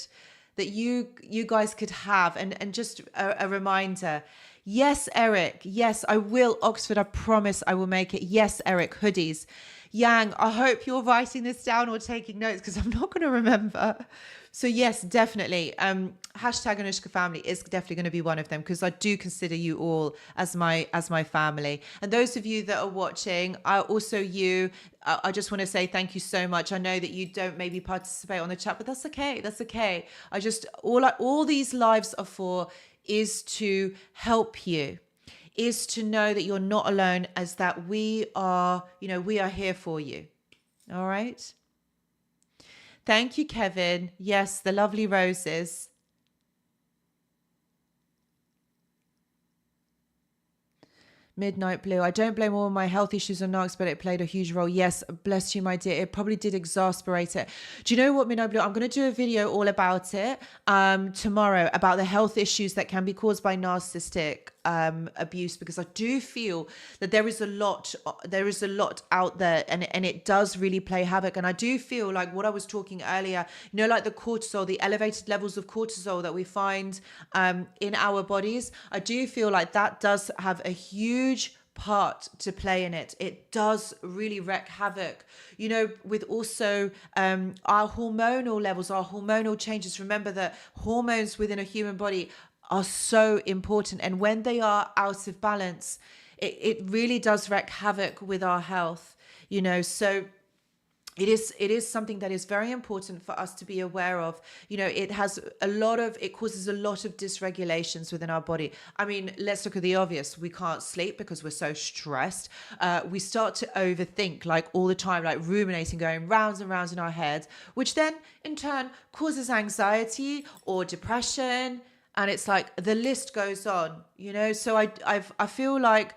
have, and just a reminder. Yes, Eric. Yes, I will. Oxford, I promise I will make it. Yes, Eric, hoodies. Yang, I hope you're writing this down or taking notes because I'm not going to remember. So yes, definitely. Hashtag Anushka family is definitely going to be one of them because I do consider you all as my family. And those of you that are watching, I just want to say thank you so much. I know that you don't maybe participate on the chat, but that's okay. That's okay. All these lives are for is to help you, is to know that you're not alone, as that we are here for you. All right. Thank you, Kevin. Yes, the lovely roses. Midnight Blue. I don't blame all my health issues on Narcs, but it played a huge role. Yes, bless you, my dear. It probably did exasperate it. Do you know what, Midnight Blue? I'm going to do a video all about it tomorrow, about the health issues that can be caused by narcissistic abuse, because I do feel that there is a lot out there, and it does really play havoc. And I do feel like what I was talking earlier, you know, like the cortisol, the elevated levels of cortisol that we find in our bodies, I do feel like that does have a huge part to play in it. It does really wreak havoc, you know, with also our hormonal levels, our hormonal changes. Remember that hormones within a human body are so important, and when they are out of balance, it really does wreak havoc with our health, you know. So it is something that is very important for us to be aware of. You know, it causes a lot of dysregulations within our body. I mean, let's look at the obvious. We can't sleep because we're so stressed. We start to overthink like all the time, like ruminating, going rounds and rounds in our heads, which then in turn causes anxiety or depression. And it's like the list goes on, you know. So I feel like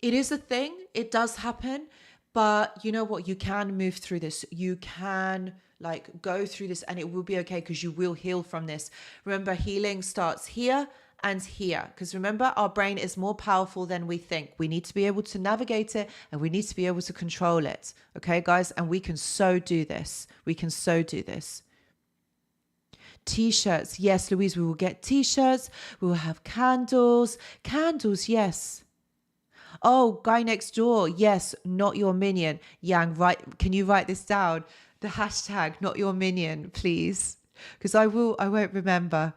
it is a thing. It does happen. But you know what? You can move through this. You can like go through this, and it will be okay because you will heal from this. Remember, healing starts here and here. Because remember, our brain is more powerful than we think. We need to be able to navigate it, and we need to be able to control it. Okay, guys? And we can so do this. We can so do this. T-shirts. Yes, Louise, we will get T-shirts. We will have candles. Candles, yes. Oh, guy next door. Yes, not your minion. Yang, can you write this down? The hashtag, not your minion, please. Because I won't remember.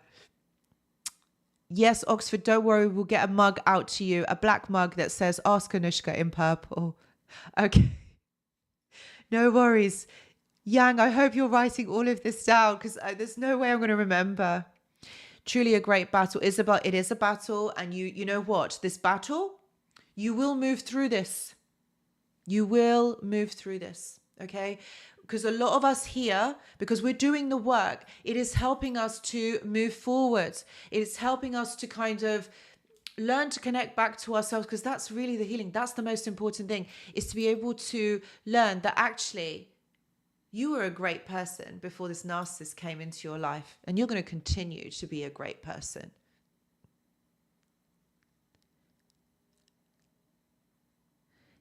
Yes, Oxford, don't worry. We'll get a mug out to you. A black mug that says Ask Anushka in purple. Okay. No worries. Yang, I hope you're writing all of this down because there's no way I'm going to remember. Truly a great battle. It is a battle. And you know what? This battle, you will move through this. You will move through this. Okay? Because a lot of us here, because we're doing the work, it is helping us to move forward. It is helping us to kind of learn to connect back to ourselves, because that's really the healing. That's the most important thing, is to be able to learn that actually you were a great person before this narcissist came into your life, and you're going to continue to be a great person.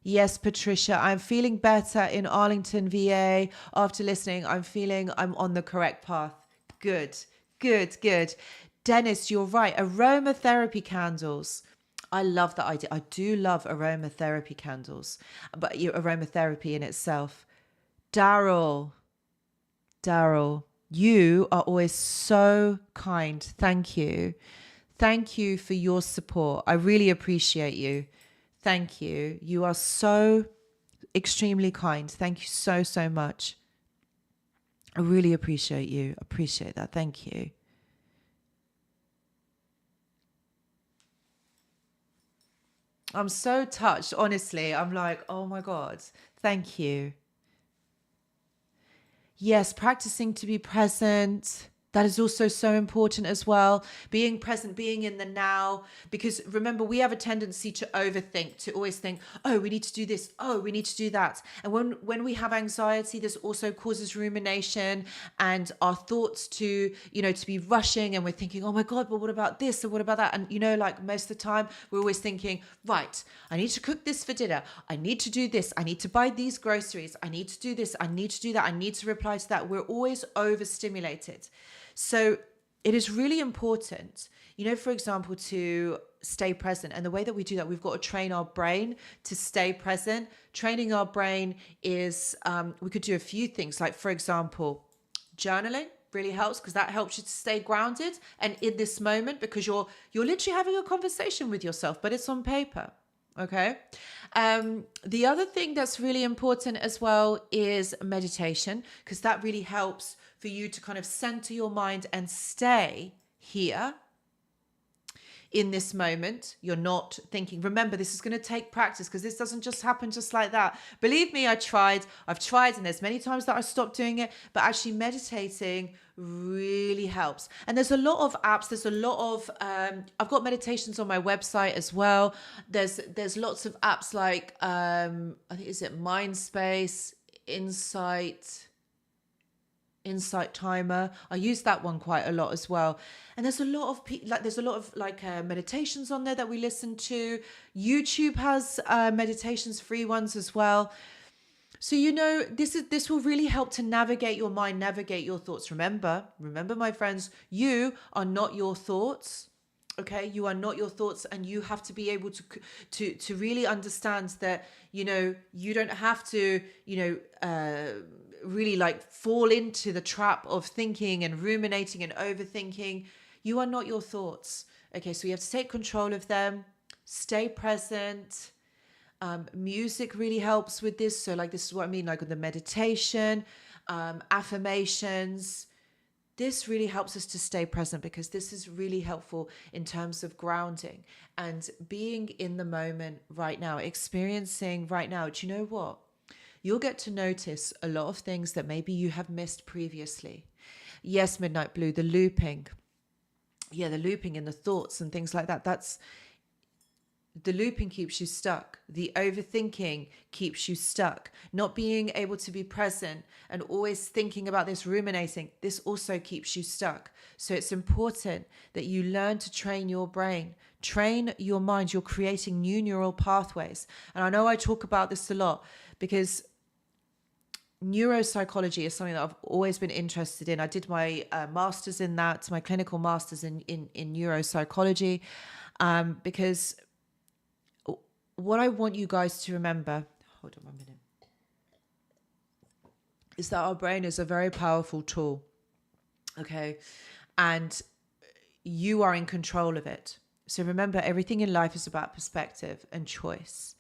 Yes, Patricia, I'm feeling better in Arlington, VA. After listening, I'm feeling I'm on the correct path. Good, good, good. Dennis, you're right. Aromatherapy candles. I love that idea. I do love aromatherapy candles, but aromatherapy in itself. Daryl, you are always so kind. Thank you. Thank you for your support. I really appreciate you. Thank you. You are so extremely kind. Thank you so, so much. I really appreciate you. Appreciate that. Thank you. I'm so touched, honestly. I'm like, oh my God, thank you. Yes, practicing to be present. That is also so important as well. Being present, being in the now. Because remember, we have a tendency to overthink, to always think, oh, we need to do this. Oh, we need to do that. And when we have anxiety, this also causes rumination and our thoughts to, to be rushing, and we're thinking, oh my God, but what about this? And what about that? And, like most of the time, we're always thinking, right, I need to cook this for dinner. I need to do this. I need to buy these groceries. I need to do this. I need to do that. I need to reply to that. We're always overstimulated. So it is really important, for example, to stay present. And the way that we do that, we've got to train our brain to stay present. Training our brain is, we could do a few things. Like, for example, journaling really helps, because that helps you to stay grounded and in this moment, because you're literally having a conversation with yourself, but it's on paper. Okay. The other thing that's really important as well is meditation, because that really helps for you to kind of center your mind and stay here in this moment. You're not thinking. Remember, this is going to take practice, because this doesn't just happen just like that. Believe me, I've tried, and there's many times that I stopped doing it, but actually meditating really helps. And there's a lot of apps. There's a lot of, I've got meditations on my website as well. There's lots of apps like, I think, is it Mindspace, Insight Timer. I use that one quite a lot as well. And there's a lot of meditations on there that we listen to. YouTube has meditations, free ones as well. So this will really help to navigate your mind, navigate your thoughts. Remember, my friends, you are not your thoughts. Okay, you are not your thoughts, and you have to be able to really understand that you don't have to really fall into the trap of thinking and ruminating and overthinking. You are not your thoughts. Okay, so you have to take control of them, stay present. Music really helps with this. So this is what I mean, with the meditation, affirmations. This really helps us to stay present, because this is really helpful in terms of grounding and being in the moment right now, experiencing right now. Do you know what? You'll get to notice a lot of things that maybe you have missed previously. Yes, Midnight Blue, the looping. Yeah, the looping in the thoughts and things like that. The looping keeps you stuck. The overthinking keeps you stuck. Not being able to be present and always thinking about this, ruminating, this also keeps you stuck. So it's important that you learn to train your brain, train your mind. You're creating new neural pathways. And I know I talk about this a lot, because neuropsychology is something that I've always been interested in. I did my master's in that, my clinical master's in neuropsychology, because what I want you guys to remember, hold on 1 minute, is that our brain is a very powerful tool, okay? And you are in control of it. So remember, everything in life is about perspective and choice.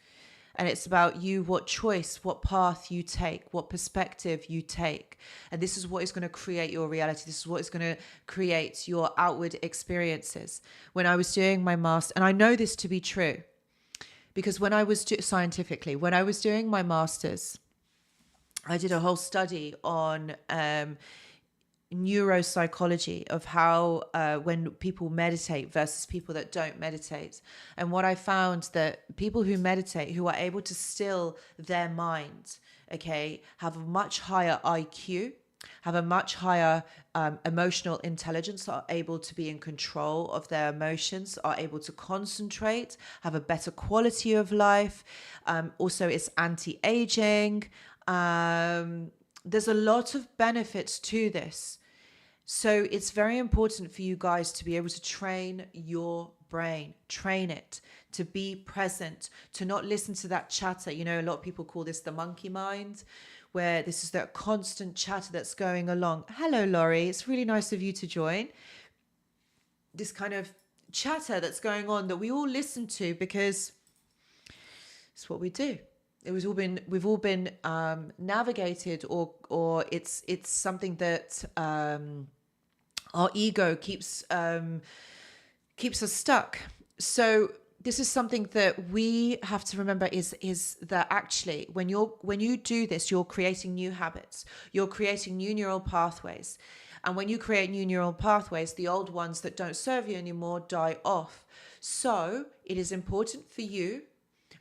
And it's about you, what choice, what path you take, what perspective you take. And this is what is going to create your reality. This is what is going to create your outward experiences. When I was doing my master, and I know this to be true, because when I was scientifically, when I was doing my master's, I did a whole study on neuropsychology of how when people meditate versus people that don't meditate. And what I found, that people who meditate, who are able to still their mind, okay, have a much higher IQ, have a much higher emotional intelligence, are able to be in control of their emotions, are able to concentrate, have a better quality of life. Also, it's anti-aging. There's a lot of benefits to this. So it's very important for you guys to be able to train your brain, train it to be present, to not listen to that chatter. A lot of people call this the monkey mind, where this is that constant chatter that's going along. Hello, Laurie. It's really nice of you to join. This kind of chatter that's going on that we all listen to, because it's what we do. we've all been navigated, or it's something that our ego keeps us stuck. So this is something that we have to remember is that actually when you do this, you're creating new habits, you're creating new neural pathways. And when you create new neural pathways, the old ones that don't serve you anymore die off. So it is important for you,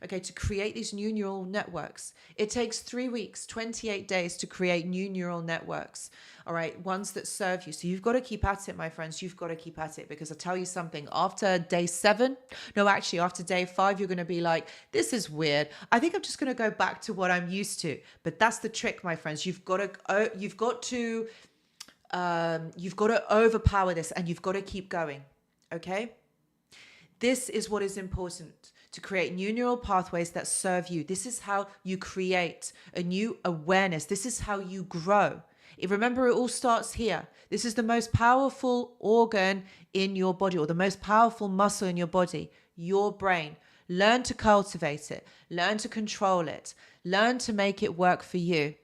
okay, to create these new neural networks. It takes 3 weeks, 28 days to create new neural networks, all right, ones that serve you. So you've got to keep at it, my friends. You've got to keep at it, because I tell you something, after day 7, no, actually after day 5, you're going to be like, this is weird. I think I'm just going to go back to what I'm used to. But that's the trick, my friends. You've got to overpower this, and you've got to keep going, okay? This is what is important, to create new neural pathways that serve you. This is how you create a new awareness. This is how you grow. Remember, it all starts here. This is the most powerful organ in your body, or the most powerful muscle in your body, your brain. Learn to cultivate it. Learn to control it. Learn to make it work for you.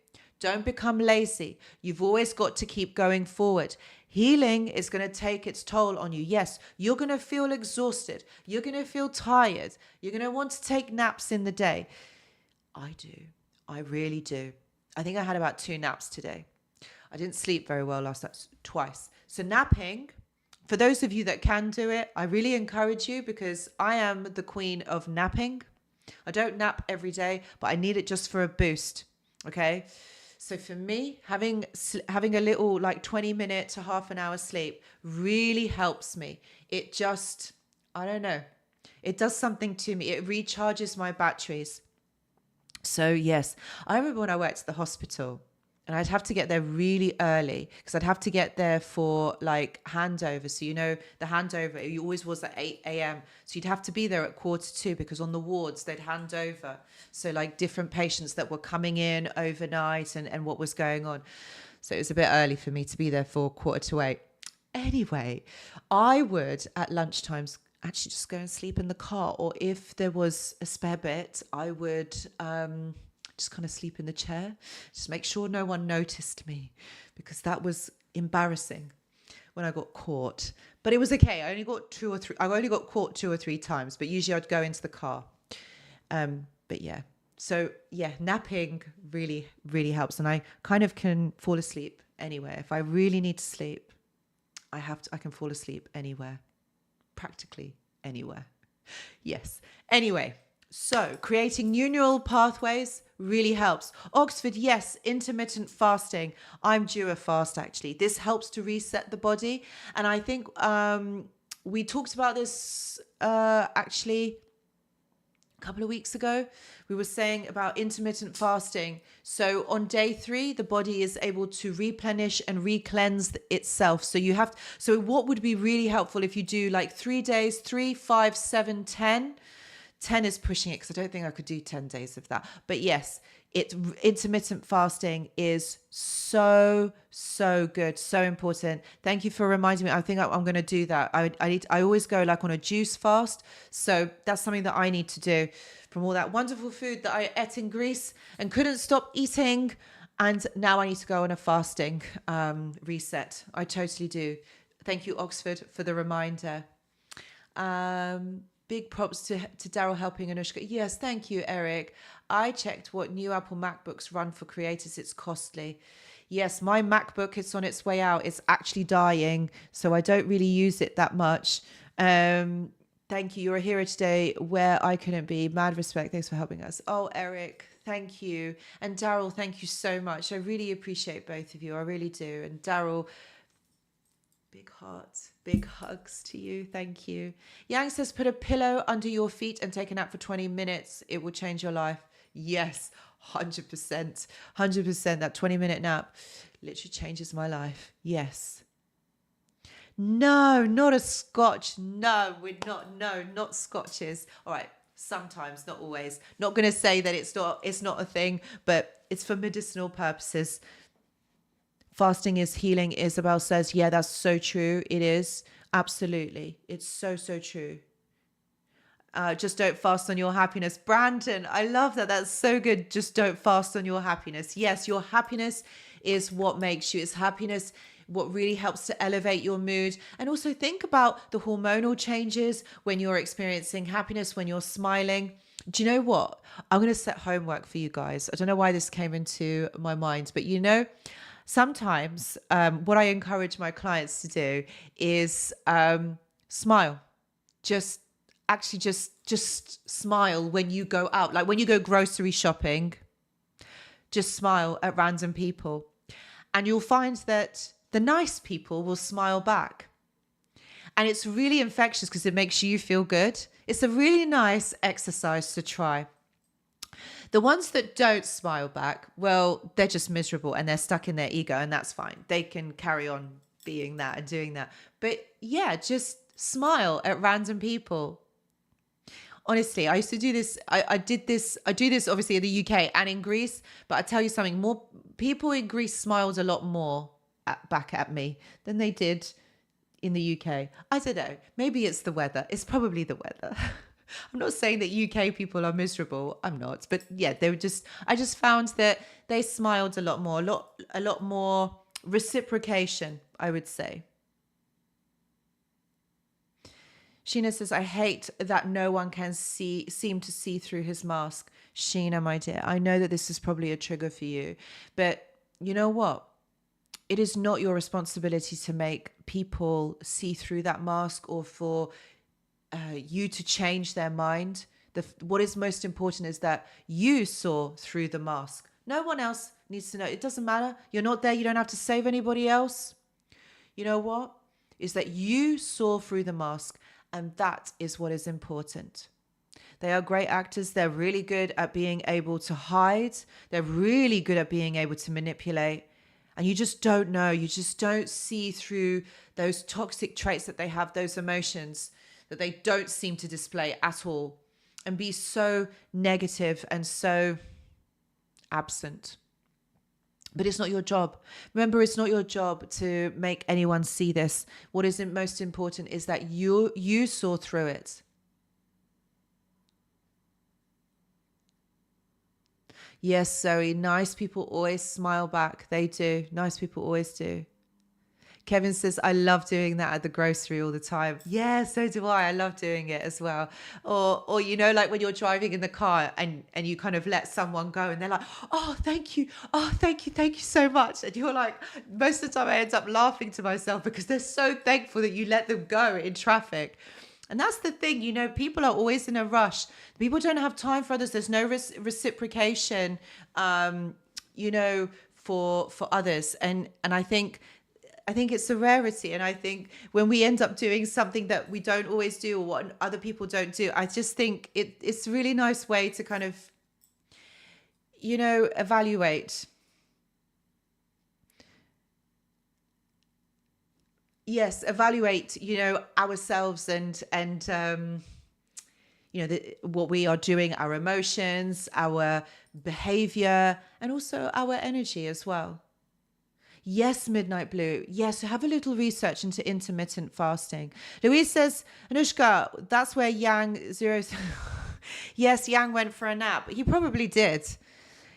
Don't become lazy. You've always got to keep going forward. Healing is going to take its toll on you. Yes, you're going to feel exhausted. You're going to feel tired. You're going to want to take naps in the day. I do. I really do. I think I had about 2 naps today. I didn't sleep very well last night, twice. So napping, for those of you that can do it, I really encourage you, because I am the queen of napping. I don't nap every day, but I need it just for a boost. Okay. So for me, having a little, like 20-minute to half an hour sleep really helps me. It just, I don't know, it does something to me. It recharges my batteries. So yes, I remember when I worked at the hospital, and I'd have to get there really early, because I'd have to get there for like handover. So, you know, the handover, it always was at 8 a.m. So you'd have to be there at 1:45, because on the wards they'd hand over. So like different patients that were coming in overnight, and what was going on. So it was a bit early for me to be there for 7:45. Anyway, I would at lunchtimes actually just go and sleep in the car. Or if there was a spare bit, I would just kind of sleep in the chair, just make sure no one noticed me, because that was embarrassing when I got caught. But it was okay. I only got caught 2 or 3 times, but usually I'd go into the car. But yeah, so yeah, napping really, really helps. And I kind of can fall asleep anywhere. If I really need to sleep, I can fall asleep anywhere, practically anywhere. Yes. Anyway, so creating new neural pathways really helps. Oxford, yes, intermittent fasting. I'm due a fast, actually. This helps to reset the body. And I think we talked about this actually a couple of weeks ago. We were saying about intermittent fasting. So on day 3, the body is able to replenish and re-cleanse itself. So what would be really helpful if you do like 3 days, 3, 5, 7, 10. 10 is pushing it, because I don't think I could do 10 days of that. But yes, intermittent fasting is so good, so important. Thank you for reminding me. I think I'm going to do that. I always go like on a juice fast. So that's something that I need to do, from all that wonderful food that I ate in Greece and couldn't stop eating. And now I need to go on a fasting reset. I totally do. Thank you, Oxford, for the reminder. Big props to Daryl helping Anushka. Yes, thank you, Eric. I checked what new Apple MacBooks run for creators. It's costly. Yes, my MacBook, it's on its way out. It's actually dying, so I don't really use it that much. Thank you. You're a hero today where I couldn't be. Mad respect. Thanks for helping us. Oh, Eric, thank you. And Daryl, thank you so much. I really appreciate both of you. I really do. And Daryl, big hearts, big hugs to you. Thank you. Yang says, put a pillow under your feet and take a nap for 20 minutes. It will change your life. Yes, 100%. 100%. That 20-minute nap literally changes my life. Yes. No, not a scotch. No, we're not. No, not scotches. All right. Sometimes, not always. Not going to say that it's not a thing, but it's for medicinal purposes. Fasting is healing. Isabel says, yeah, that's so true. It is. Absolutely. It's so true. Just don't fast on your happiness. Brandon, I love that. That's so good. Just don't fast on your happiness. Yes, your happiness is what makes you. It's happiness what really helps to elevate your mood. And also think about the hormonal changes when you're experiencing happiness, when you're smiling. Do you know what? I'm going to set homework for you guys. I don't know why this came into my mind, but sometimes what I encourage my clients to do is smile. Just smile when you go out. Like when you go grocery shopping, just smile at random people. And you'll find that the nice people will smile back. And it's really infectious because it makes you feel good. It's a really nice exercise to try. The ones that don't smile back, well, they're just miserable and they're stuck in their ego, and that's fine. They can carry on being that and doing that. But yeah, just smile at random people. Honestly, I used to do this. I do this obviously in the UK and in Greece, but I tell you something, more people in Greece smiled a lot more back at me than they did in the UK. I don't know. Maybe it's the weather. It's probably the weather. I'm not saying that UK people are miserable. I'm not. But yeah, I just found that they smiled a lot more reciprocation, I would say. Sheena says, I hate that no one can seem to see through his mask. Sheena, my dear, I know that this is probably a trigger for you, but you know what? It is not your responsibility to make people see through that mask or for you to change their mind. What is most important is that you saw through the mask. No one else needs to know. It doesn't matter. You're not there. You don't have to save anybody else. You know what? Is that you saw through the mask. And that is what is important. They are great actors. They're really good at being able to hide. They're really good at being able to manipulate. And you just don't know. You just don't see through those toxic traits that they have, those emotions that they don't seem to display at all, and be so negative and so absent. But it's not your job. Remember, it's not your job to make anyone see this. What is most important is that you saw through it. Yes, Zoe, nice people always smile back. They do. Nice people always do. Kevin says, I love doing that at the grocery all the time. Yeah, so do I. I love doing it as well. Or like when you're driving in the car and you kind of let someone go and they're like, oh, thank you. Oh, thank you so much. And you're like, most of the time I end up laughing to myself because they're so thankful that you let them go in traffic. And that's the thing, people are always in a rush. People don't have time for others. There's no reciprocation, for others. And I think it's a rarity. And I think when we end up doing something that we don't always do or what other people don't do, I just think it's a really nice way to kind of, evaluate. Yes, evaluate, ourselves and what we are doing, our emotions, our behavior, and also our energy as well. Yes, Midnight Blue. Yes, have a little research into intermittent fasting. Louise says, Anushka, that's where Yang zeros. Yes, Yang went for a nap. He probably did.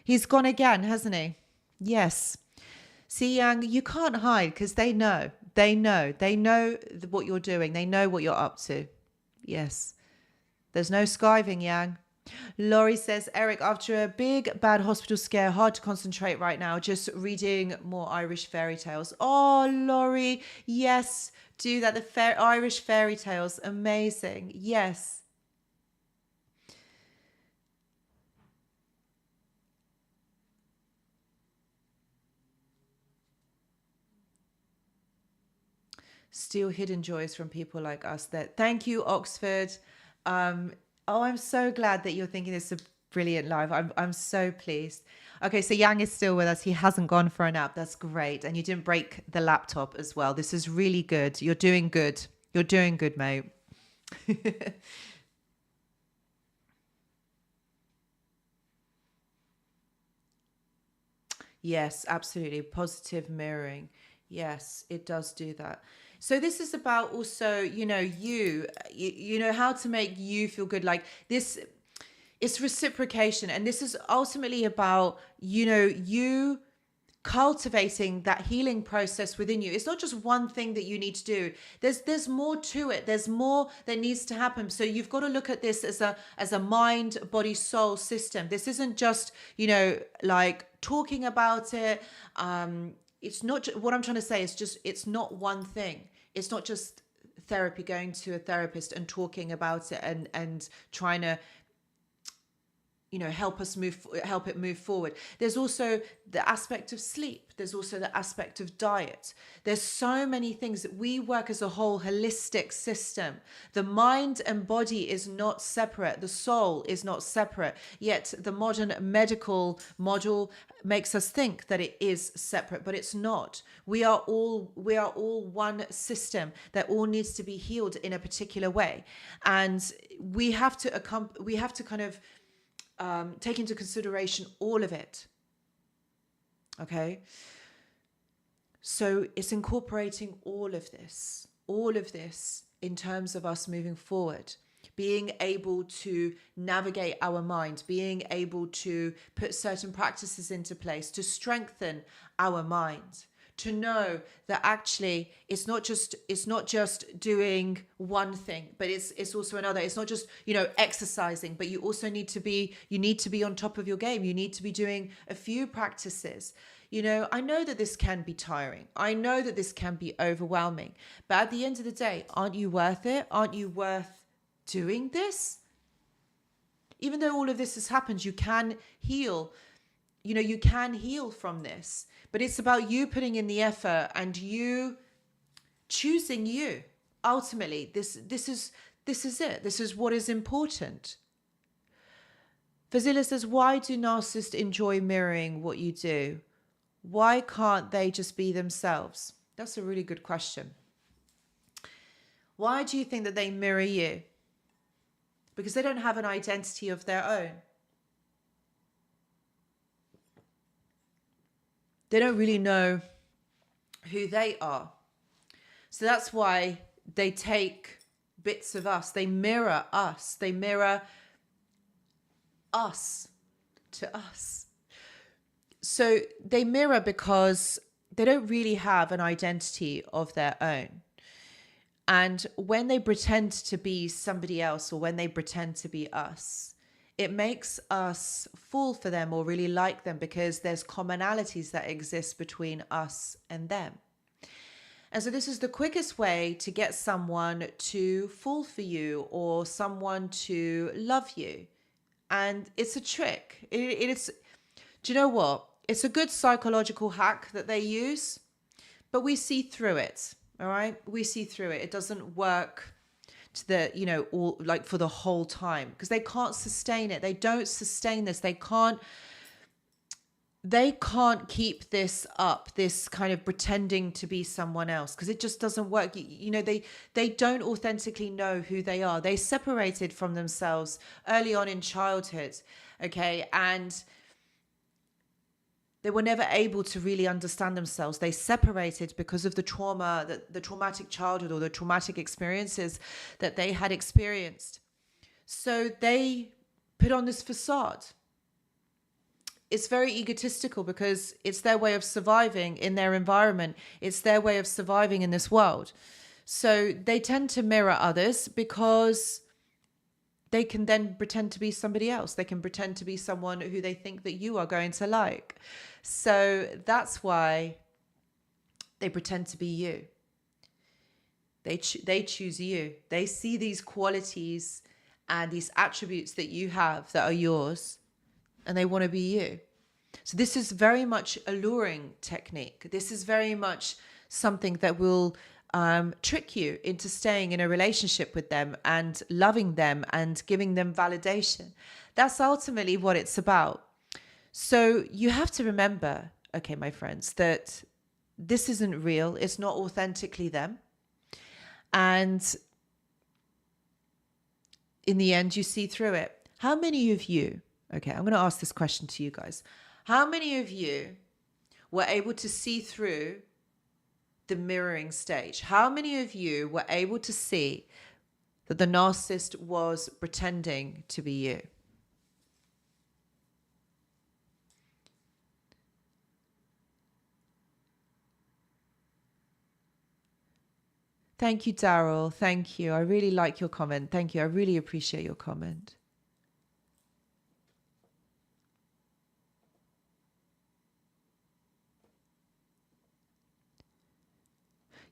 He's gone again, hasn't he? Yes. See, Yang, you can't hide because they know. They know what you're doing. They know what you're up to. Yes. There's no skiving, Yang. Laurie says, Eric, after a big bad hospital scare, hard to concentrate right now, just reading more Irish fairy tales. Oh, Laurie, yes, do that. The Irish fairy tales, amazing. Yes. Steal hidden joys from people like us. Thank you, Oxford. I'm so glad that you're thinking this is a brilliant live. I'm so pleased. Okay, so Yang is still with us. He hasn't gone for a nap. That's great. And you didn't break the laptop as well. This is really good. You're doing good. You're doing good, mate. Yes, absolutely. Positive mirroring. Yes, it does do that. So this is about also, you know, how to make you feel good. Like this, it's reciprocation. And this is ultimately about, you cultivating that healing process within you. It's not just one thing that you need to do. There's more to it. There's more that needs to happen. So you've got to look at this as a mind, body, soul system. This isn't just, like talking about it. It's not what I'm trying to say is just, it's not one thing. It's not just therapy, going to a therapist and talking about it and trying to help it move forward. There's also the aspect of sleep. There's also the aspect of diet. There's so many things that we work as a whole holistic system. The mind and body is not separate. The soul is not separate. Yet the modern medical model makes us think that it is separate, but it's not. We are all one system that all needs to be healed in a particular way, and we have to kind of take into consideration all of it. Okay. So it's incorporating all of this in terms of us moving forward, being able to navigate our mind, being able to put certain practices into place to strengthen our mind, to know that actually it's not just doing one thing, but it's also another. It's not just, exercising, but you also need to be on top of your game. You need to be doing a few practices. I know that this can be tiring. I know that this can be overwhelming, but at the end of the day, aren't you worth it? Aren't you worth doing this? Even though all of this has happened, you can heal. You can heal from this, but it's about you putting in the effort and you choosing you. Ultimately, this is it. This is what is important. Fazila says, why do narcissists enjoy mirroring what you do? Why can't they just be themselves? That's a really good question. Why do you think that they mirror you? Because they don't have an identity of their own. They don't really know who they are. So that's why they take bits of us. They mirror us. They mirror us to us. So they mirror because they don't really have an identity of their own. And when they pretend to be somebody else, or when they pretend to be us, it makes us fall for them or really like them because there's commonalities that exist between us and them. And so this is the quickest way to get someone to fall for you or someone to love you. And it's a trick. It's, do you know what? It's a good psychological hack that they use, but we see through it. All right. We see through it. It doesn't work to the, all like for the whole time because they can't sustain it. They don't sustain this. They can't keep this up, this kind of pretending to be someone else, because it just doesn't work. They don't authentically know who they are. They separated from themselves early on in childhood. Okay. And they were never able to really understand themselves. They separated because of the trauma, the traumatic childhood or the traumatic experiences that they had experienced. So they put on this facade. It's very egotistical because it's their way of surviving in their environment. It's their way of surviving in this world. So they tend to mirror others because they can then pretend to be somebody else. They can pretend to be someone who they think that you are going to like. So that's why they pretend to be you. They choose you. They see these qualities and these attributes that you have that are yours, and they want to be you. So this is very much a luring technique. This is very much something that will trick you into staying in a relationship with them and loving them and giving them validation. That's ultimately what it's about. So you have to remember, okay, my friends, that this isn't real. It's not authentically them. And in the end, you see through it. How many of you, okay, I'm going to ask this question to you guys. How many of you were able to see through the mirroring stage. How many of you were able to see that the narcissist was pretending to be you? Thank you, Daryl. Thank you. I really like your comment. Thank you. I really appreciate your comment.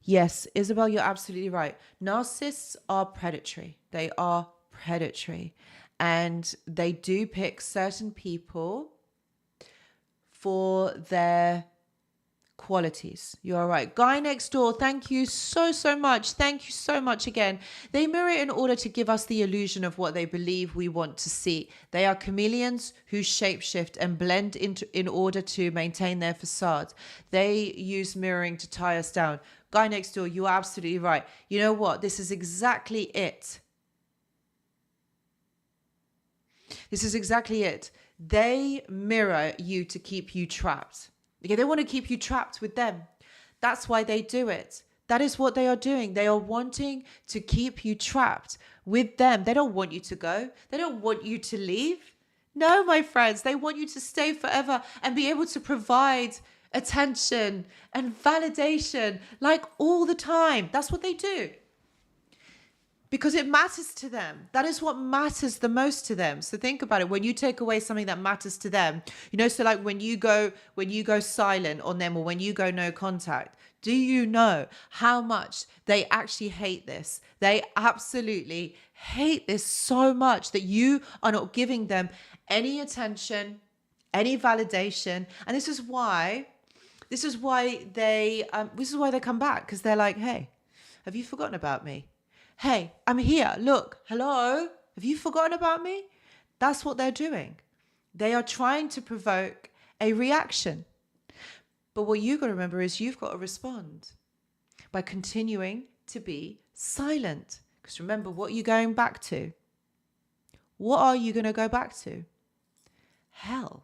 Yes, Isabel, you're absolutely right. Narcissists are predatory. They are predatory. And they do pick certain people for their qualities. You are right. Guy next door, thank you so much. Thank you so much again. They mirror in order to give us the illusion of what they believe we want to see. They are chameleons who shapeshift and blend in order to maintain their facade. They use mirroring to tie us down. Guy next door, you're absolutely right. You know what? This is exactly it. This is exactly it. They mirror you to keep you trapped. Okay, they want to keep you trapped with them. That's why they do it. That is what they are doing. They are wanting to keep you trapped with them. They don't want you to go. They don't want you to leave. No, my friends, they want you to stay forever and be able to provide attention and validation like all the time. That's what they do. Because it matters to them. That is what matters the most to them. So think about it. When you take away something that matters to them, so like when you go silent on them, or when you go no contact, do you know how much they actually hate this? They absolutely hate this so much that you are not giving them any attention, any validation. And this is why they come back, because they're like, hey, have you forgotten about me? Hey, I'm here. Look, hello. Have you forgotten about me? That's what they're doing. They are trying to provoke a reaction. But what you've got to remember is you've got to respond by continuing to be silent. Because remember, what are you going back to? What are you going to go back to? Hell.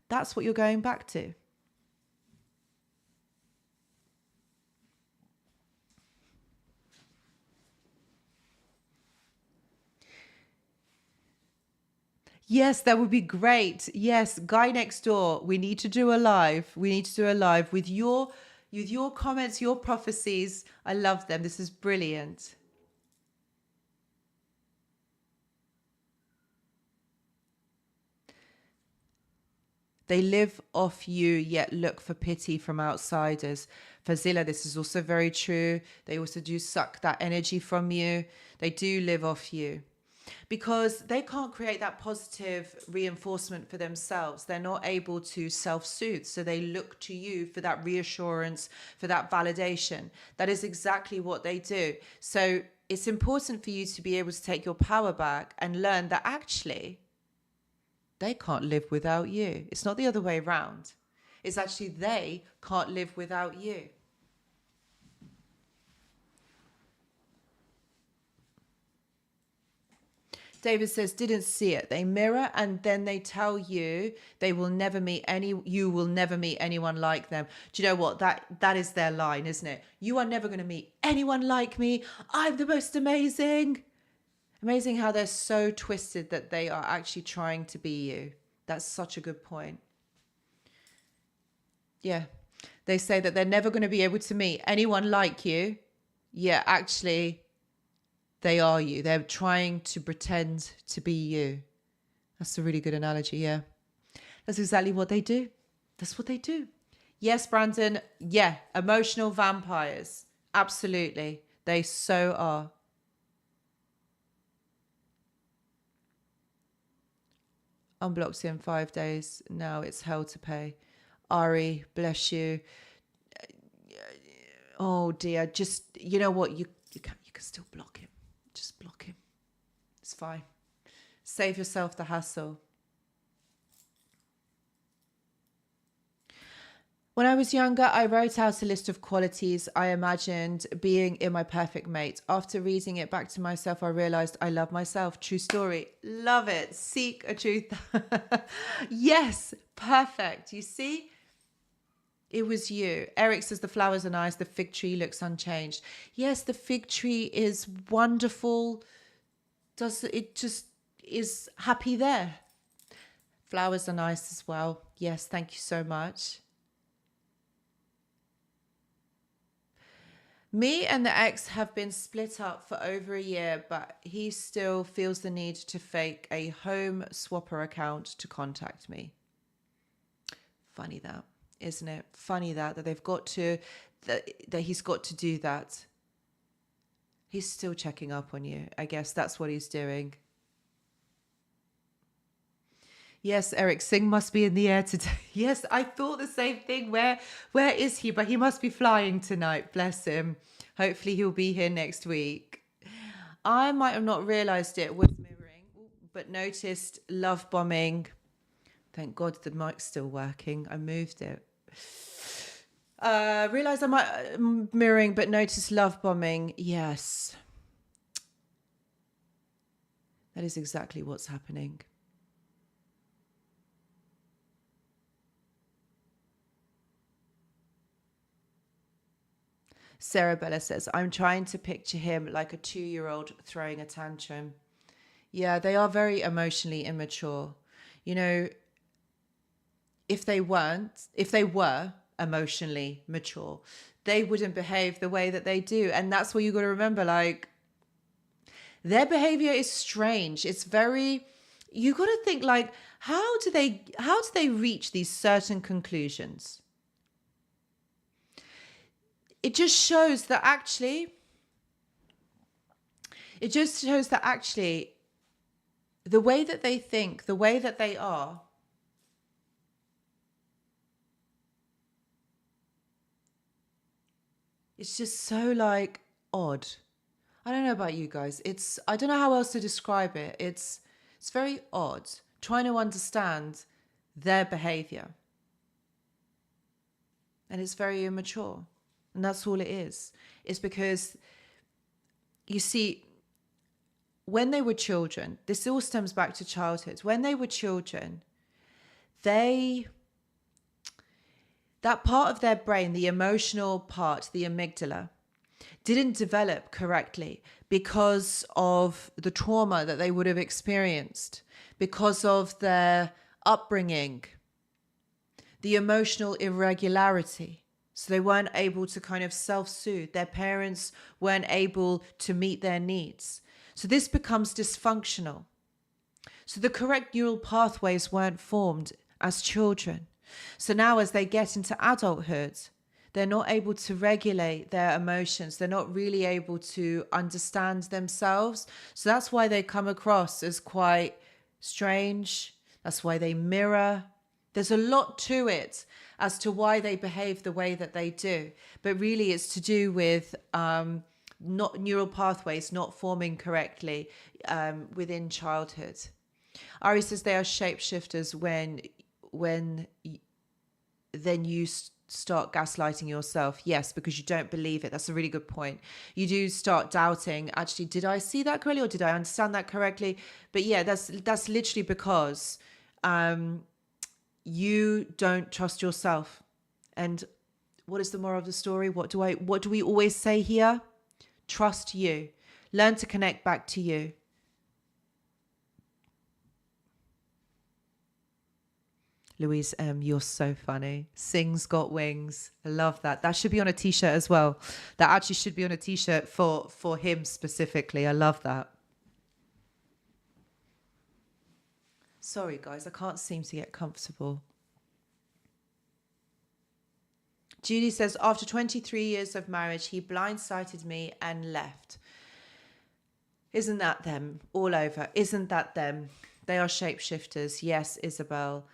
That's what you're going back to. Yes, that would be great. Yes, guy next door, we need to do a live. We need to do a live with your comments, your prophecies. I love them. This is brilliant. They live off you, yet look for pity from outsiders. Fazila, this is also very true. They also do suck that energy from you. They do live off you, because they can't create that positive reinforcement for themselves. They're not able to self-soothe. So they look to you for that reassurance, for that validation. That is exactly what they do. So it's important for you to be able to take your power back and learn that actually they can't live without you. It's not the other way around. It's actually they can't live without you. David says, didn't see it. They mirror and then they tell you you will never meet anyone like them. Do you know what? That is their line, isn't it? You are never going to meet anyone like me. I'm the most amazing. Amazing how they're so twisted that they are actually trying to be you. That's such a good point. Yeah. They say that they're never going to be able to meet anyone like you. Yeah, actually, they are you. They're trying to pretend to be you. That's a really good analogy, yeah. That's exactly what they do. That's what they do. Yes, Brandon. Yeah, emotional vampires. Absolutely. They so are. Unblocked in 5 days. Now it's hell to pay. Ari, bless you. Oh dear. Just, you know what? You can still block him. Just block him. It's fine. Save yourself the hassle. When I was younger, I wrote out a list of qualities I imagined being in my perfect mate. After reading it back to myself, I realized I love myself. True story. Love it. Seek a truth. Yes, perfect. You see? It was you. Eric says the flowers are nice. The fig tree looks unchanged. Yes, the fig tree is wonderful. Does it just is happy there? Flowers are nice as well. Yes, thank you so much. Me and the ex have been split up for over a year, but he still feels the need to fake a home swapper account to contact me. Funny that, isn't it? Funny that they've got to, that he's got to do that. He's still checking up on you. I guess that's what he's doing. Yes, Eric, Singh must be in the air today. Yes, I thought the same thing. Where is he? But he must be flying tonight. Bless him. Hopefully he'll be here next week. I might have not realized it was mirroring, but noticed love bombing. Thank God the mic's still working. I moved it. Realized I might mirroring, but noticed love bombing. Yes. That is exactly what's happening. Sarah Bella says, I'm trying to picture him like a 2-year-old throwing a tantrum. Yeah, they are very emotionally immature. You know, if they were emotionally mature, they wouldn't behave the way that they do. And that's what you got to remember. Like, their behavior is strange. It's very, you got to think like, how do they reach these certain conclusions? It just shows that actually, the way that they think, the way that they are, it's just so like odd. I don't know about you guys. I don't know how else to describe it. It's very odd trying to understand their behavior. And it's very immature. And that's all it is. It's because, you see, when they were children, this all stems back to childhood. When they were children, that part of their brain, the emotional part, the amygdala, didn't develop correctly because of the trauma that they would have experienced, because of their upbringing, the emotional irregularity. So they weren't able to kind of self-soothe. Their parents weren't able to meet their needs. So this becomes dysfunctional. So the correct neural pathways weren't formed as children. So now as they get into adulthood, they're not able to regulate their emotions. They're not really able to understand themselves. So that's why they come across as quite strange. That's why they mirror. There's a lot to it as to why they behave the way that they do. But really it's to do with not neural pathways not forming correctly within childhood. Ari says they are shapeshifters when then you start gaslighting yourself. Yes, because you don't believe it. That's a really good point. You do start doubting, actually, did I see that correctly or did I understand that correctly? But yeah, that's literally because you don't trust yourself. And what is the moral of the story? What do we always say here? Trust you. Learn to connect back to you. Louise M, you're so funny. Sing's got wings. I love that. That should be on a t-shirt as well. That actually should be on a t-shirt for him specifically. I love that. Sorry, guys, I can't seem to get comfortable. Judy says, after 23 years of marriage, he blindsided me and left. Isn't that them? All over. Isn't that them? They are shapeshifters. Yes, Isabel.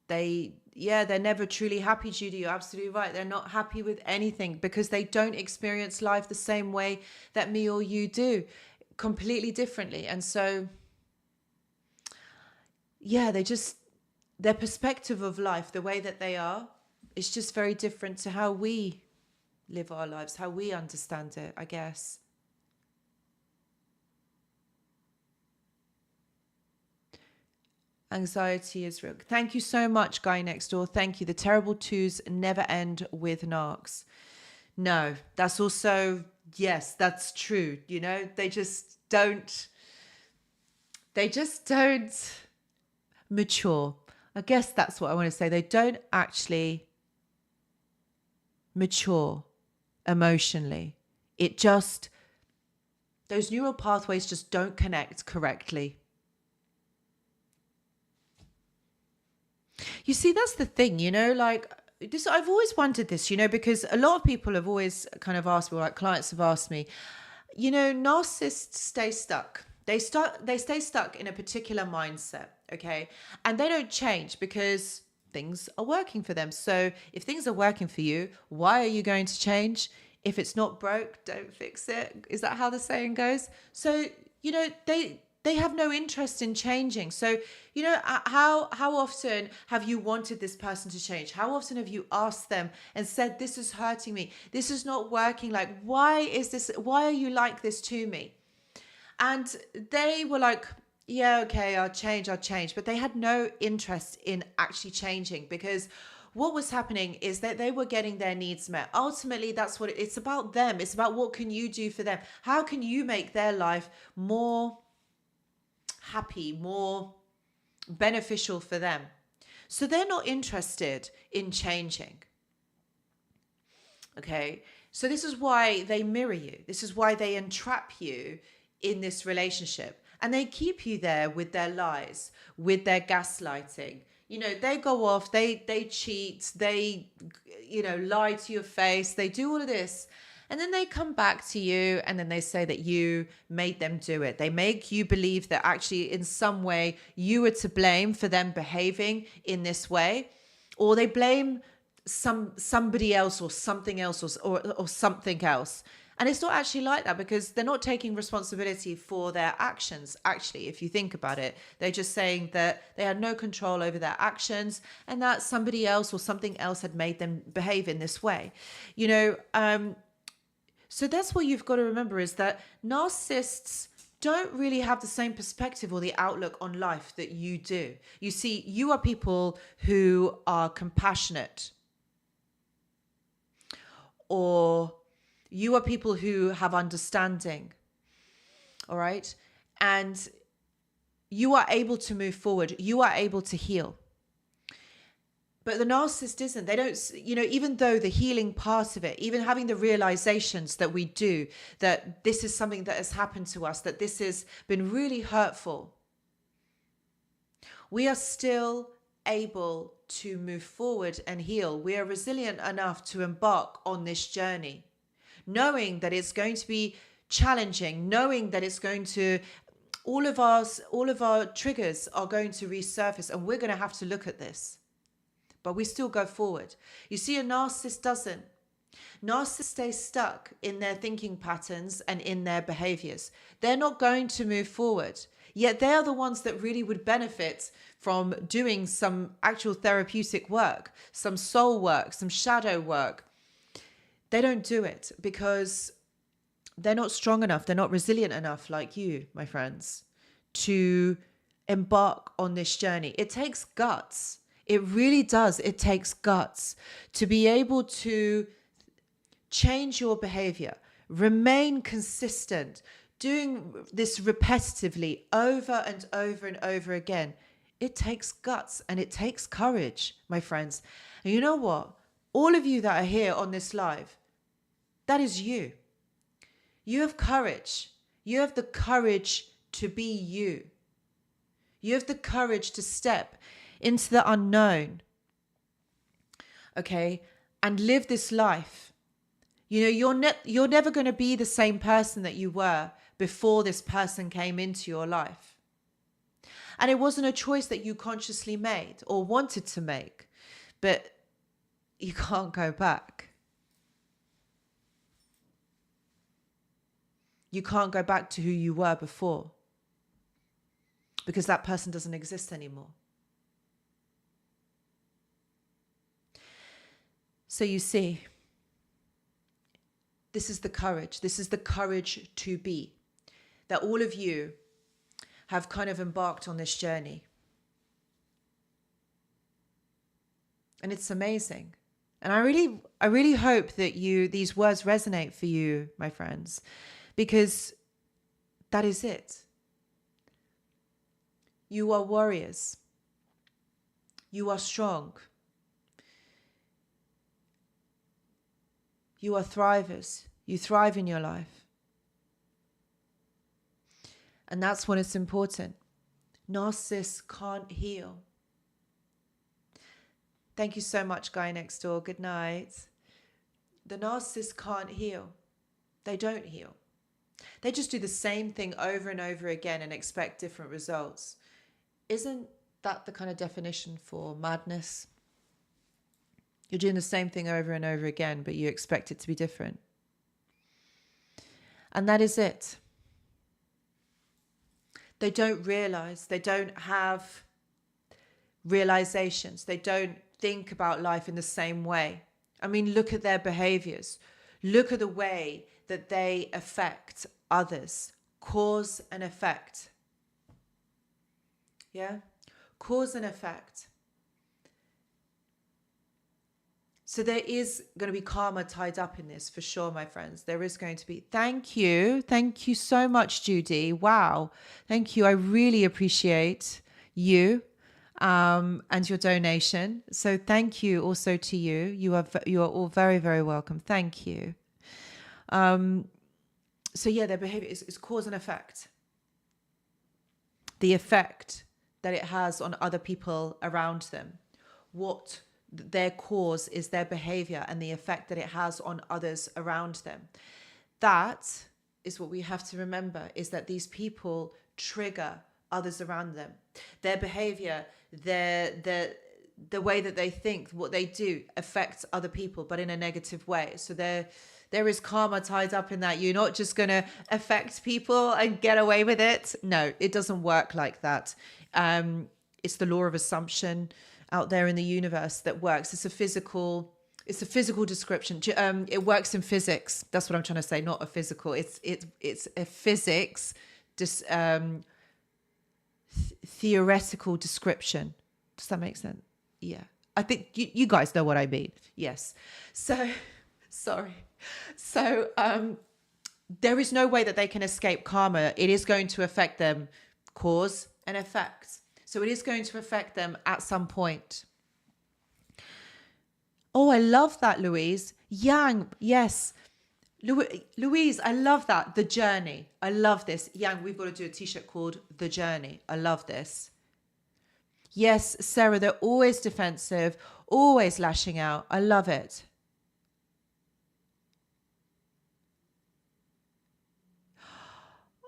They're never truly happy, Judy. You're absolutely right. They're not happy with anything because they don't experience life the same way that me or you do, completely differently. And so, yeah, their perspective of life, the way that they are, is just very different to how we live our lives, how we understand it, I guess. Anxiety is real. Thank you so much, Guy Next Door. Thank you. The terrible twos never end with narcs. No, that's also, yes, that's true. You know, they just don't mature. I guess that's what I want to say. They don't actually mature emotionally. It just, those neural pathways just don't connect correctly. You see, that's the thing, you know, like this, I've always wondered this, you know, because a lot of people have always kind of asked me, like clients have asked me, you know, narcissists stay stuck. They stay stuck in a particular mindset, okay? And they don't change because things are working for them. So if things are working for you, why are you going to change? If it's not broke, don't fix it. Is that how the saying goes? So, you know, they have no interest in changing. So, you know, how often have you wanted this person to change? How often have you asked them and said, this is hurting me, this is not working, like, why are you like this to me? And they were like, yeah, okay, I'll change. But they had no interest in actually changing, because what was happening is that they were getting their needs met. Ultimately, that's what it's about them. It's about what can you do for them? How can you make their life more happy, more beneficial for them? So they're not interested in changing. Okay, so this is why they mirror you. This is why they entrap you in this relationship, and they keep you there with their lies, with their gaslighting. You know, they go off, they cheat, they, you know, lie to your face, they do all of this, and then they come back to you and then they say that you made them do it. They make you believe that actually in some way you were to blame for them behaving in this way, or they blame somebody else or something else or something else. And it's not actually like that, because they're not taking responsibility for their actions. Actually, if you think about it, they're just saying that they had no control over their actions and that somebody else or something else had made them behave in this way. You know, so that's what you've got to remember, is that narcissists don't really have the same perspective or the outlook on life that you do. You see, you are people who are compassionate, or you are people who have understanding, all right? And you are able to move forward. You are able to heal. But the narcissist isn't. They don't, you know, even though the healing part of it, even having the realizations that we do, that this is something that has happened to us, that this has been really hurtful, we are still able to move forward and heal. We are resilient enough to embark on this journey, knowing that it's going to be challenging, knowing that it's going to, all of our triggers are going to resurface, and we're going to have to look at this. But we still go forward. You see, a narcissist doesn't. Narcissists stay stuck in their thinking patterns and in their behaviors. They're not going to move forward. Yet they are the ones that really would benefit from doing some actual therapeutic work, some soul work, some shadow work. They don't do it because they're not strong enough. They're not resilient enough, like you, my friends, to embark on this journey. It takes guts. It really does. It takes guts to be able to change your behavior, remain consistent, doing this repetitively over and over and over again. It takes guts and it takes courage, my friends. And you know what? All of you that are here on this live, that is you. You have courage. You have the courage to be you. You have the courage to step into the unknown, okay, and live this life. You know, you're never going to be the same person that you were before this person came into your life. And it wasn't a choice that you consciously made or wanted to make, but you can't go back. You can't go back to who you were before, because that person doesn't exist anymore. So you see, this is the courage. This is the courage to be, that all of you have kind of embarked on this journey. And it's amazing. And I really hope that these words resonate for you, my friends, because that is it. You are warriors. You are strong. You are thrivers. You thrive in your life. And that's when it's important. Narcissists can't heal. Thank you so much, guy next door. Good night. The narcissists can't heal. They don't heal. They just do the same thing over and over again and expect different results. Isn't that the kind of definition for madness? You're doing the same thing over and over again, but you expect it to be different. And that is it. They don't realize, they don't have realizations, they don't think about life in the same way. I mean, look at their behaviors. Look at the way that they affect others. Cause and effect. Yeah? Cause and effect. So there is going to be karma tied up in this for sure, my friends. There is going to be. Thank you. Thank you so much, Judy. Wow. Thank you. I really appreciate you and your donation. So thank you also to you. You are all very, very welcome. Thank you. So yeah, their behavior is cause and effect. The effect that it has on other people around them. What their cause is their behavior and the effect that it has on others around them. That is what we have to remember, is that these people trigger others around them. Their behavior, the way that they think, what they do affects other people, but in a negative way. So there is karma tied up in that. You're not just going to affect people and get away with it. No, it doesn't work like that. It's the law of assumption out there in the universe that works. It's a physical description. It works in physics. That's what I'm trying to say. Not a physical. It's a physics theoretical description. Does that make sense? Yeah. I think you guys know what I mean. Yes. So, sorry. So, there is no way that they can escape karma. It is going to affect them, cause and effect. So it is going to affect them at some point. Oh, I love that, Louise. Yang, yes. Louise, I love that. The journey. I love this. Yang, we've got to do a t-shirt called The Journey. I love this. Yes, Sarah, they're always defensive, always lashing out. I love it.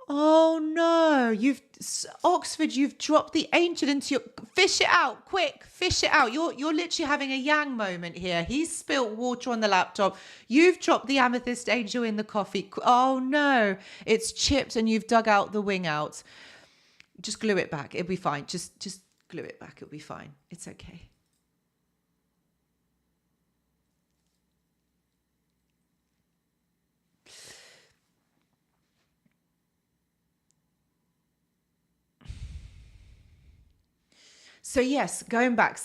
Oh no, Oxford, you've dropped the ancient into your, fish it out, quick, fish it out. You're literally having a Yang moment here. He's spilt water on the laptop. You've dropped the amethyst angel in the coffee. Oh no, it's chipped and you've dug out the wing out. Just glue it back. It'll be fine. Just glue it back. It'll be fine. It's okay. So yes, going back,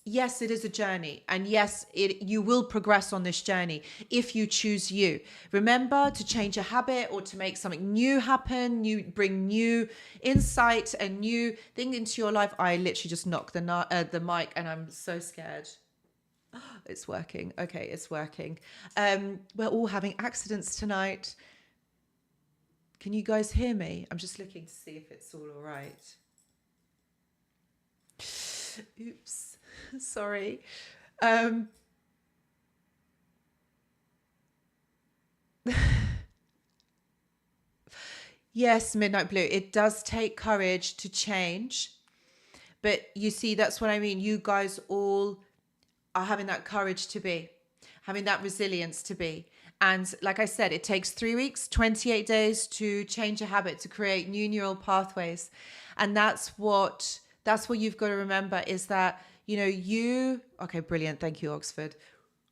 yes, it is a journey. And yes, you will progress on this journey if you choose you. Remember to change a habit or to make something new happen. You bring new insight and new thing into your life. I literally just knocked the mic and I'm so scared. It's working. Okay, it's working. We're all having accidents tonight. Can you guys hear me? I'm just looking to see if it's all right. Oops, sorry. Yes, Midnight Blue, it does take courage to change. But you see, that's what I mean. You guys all are having that courage to be, having that resilience to be. And like I said, it takes 3 weeks, 28 days to change a habit, to create new neural pathways. And that's what you've got to remember, is that, okay, brilliant. Thank you, Oxford.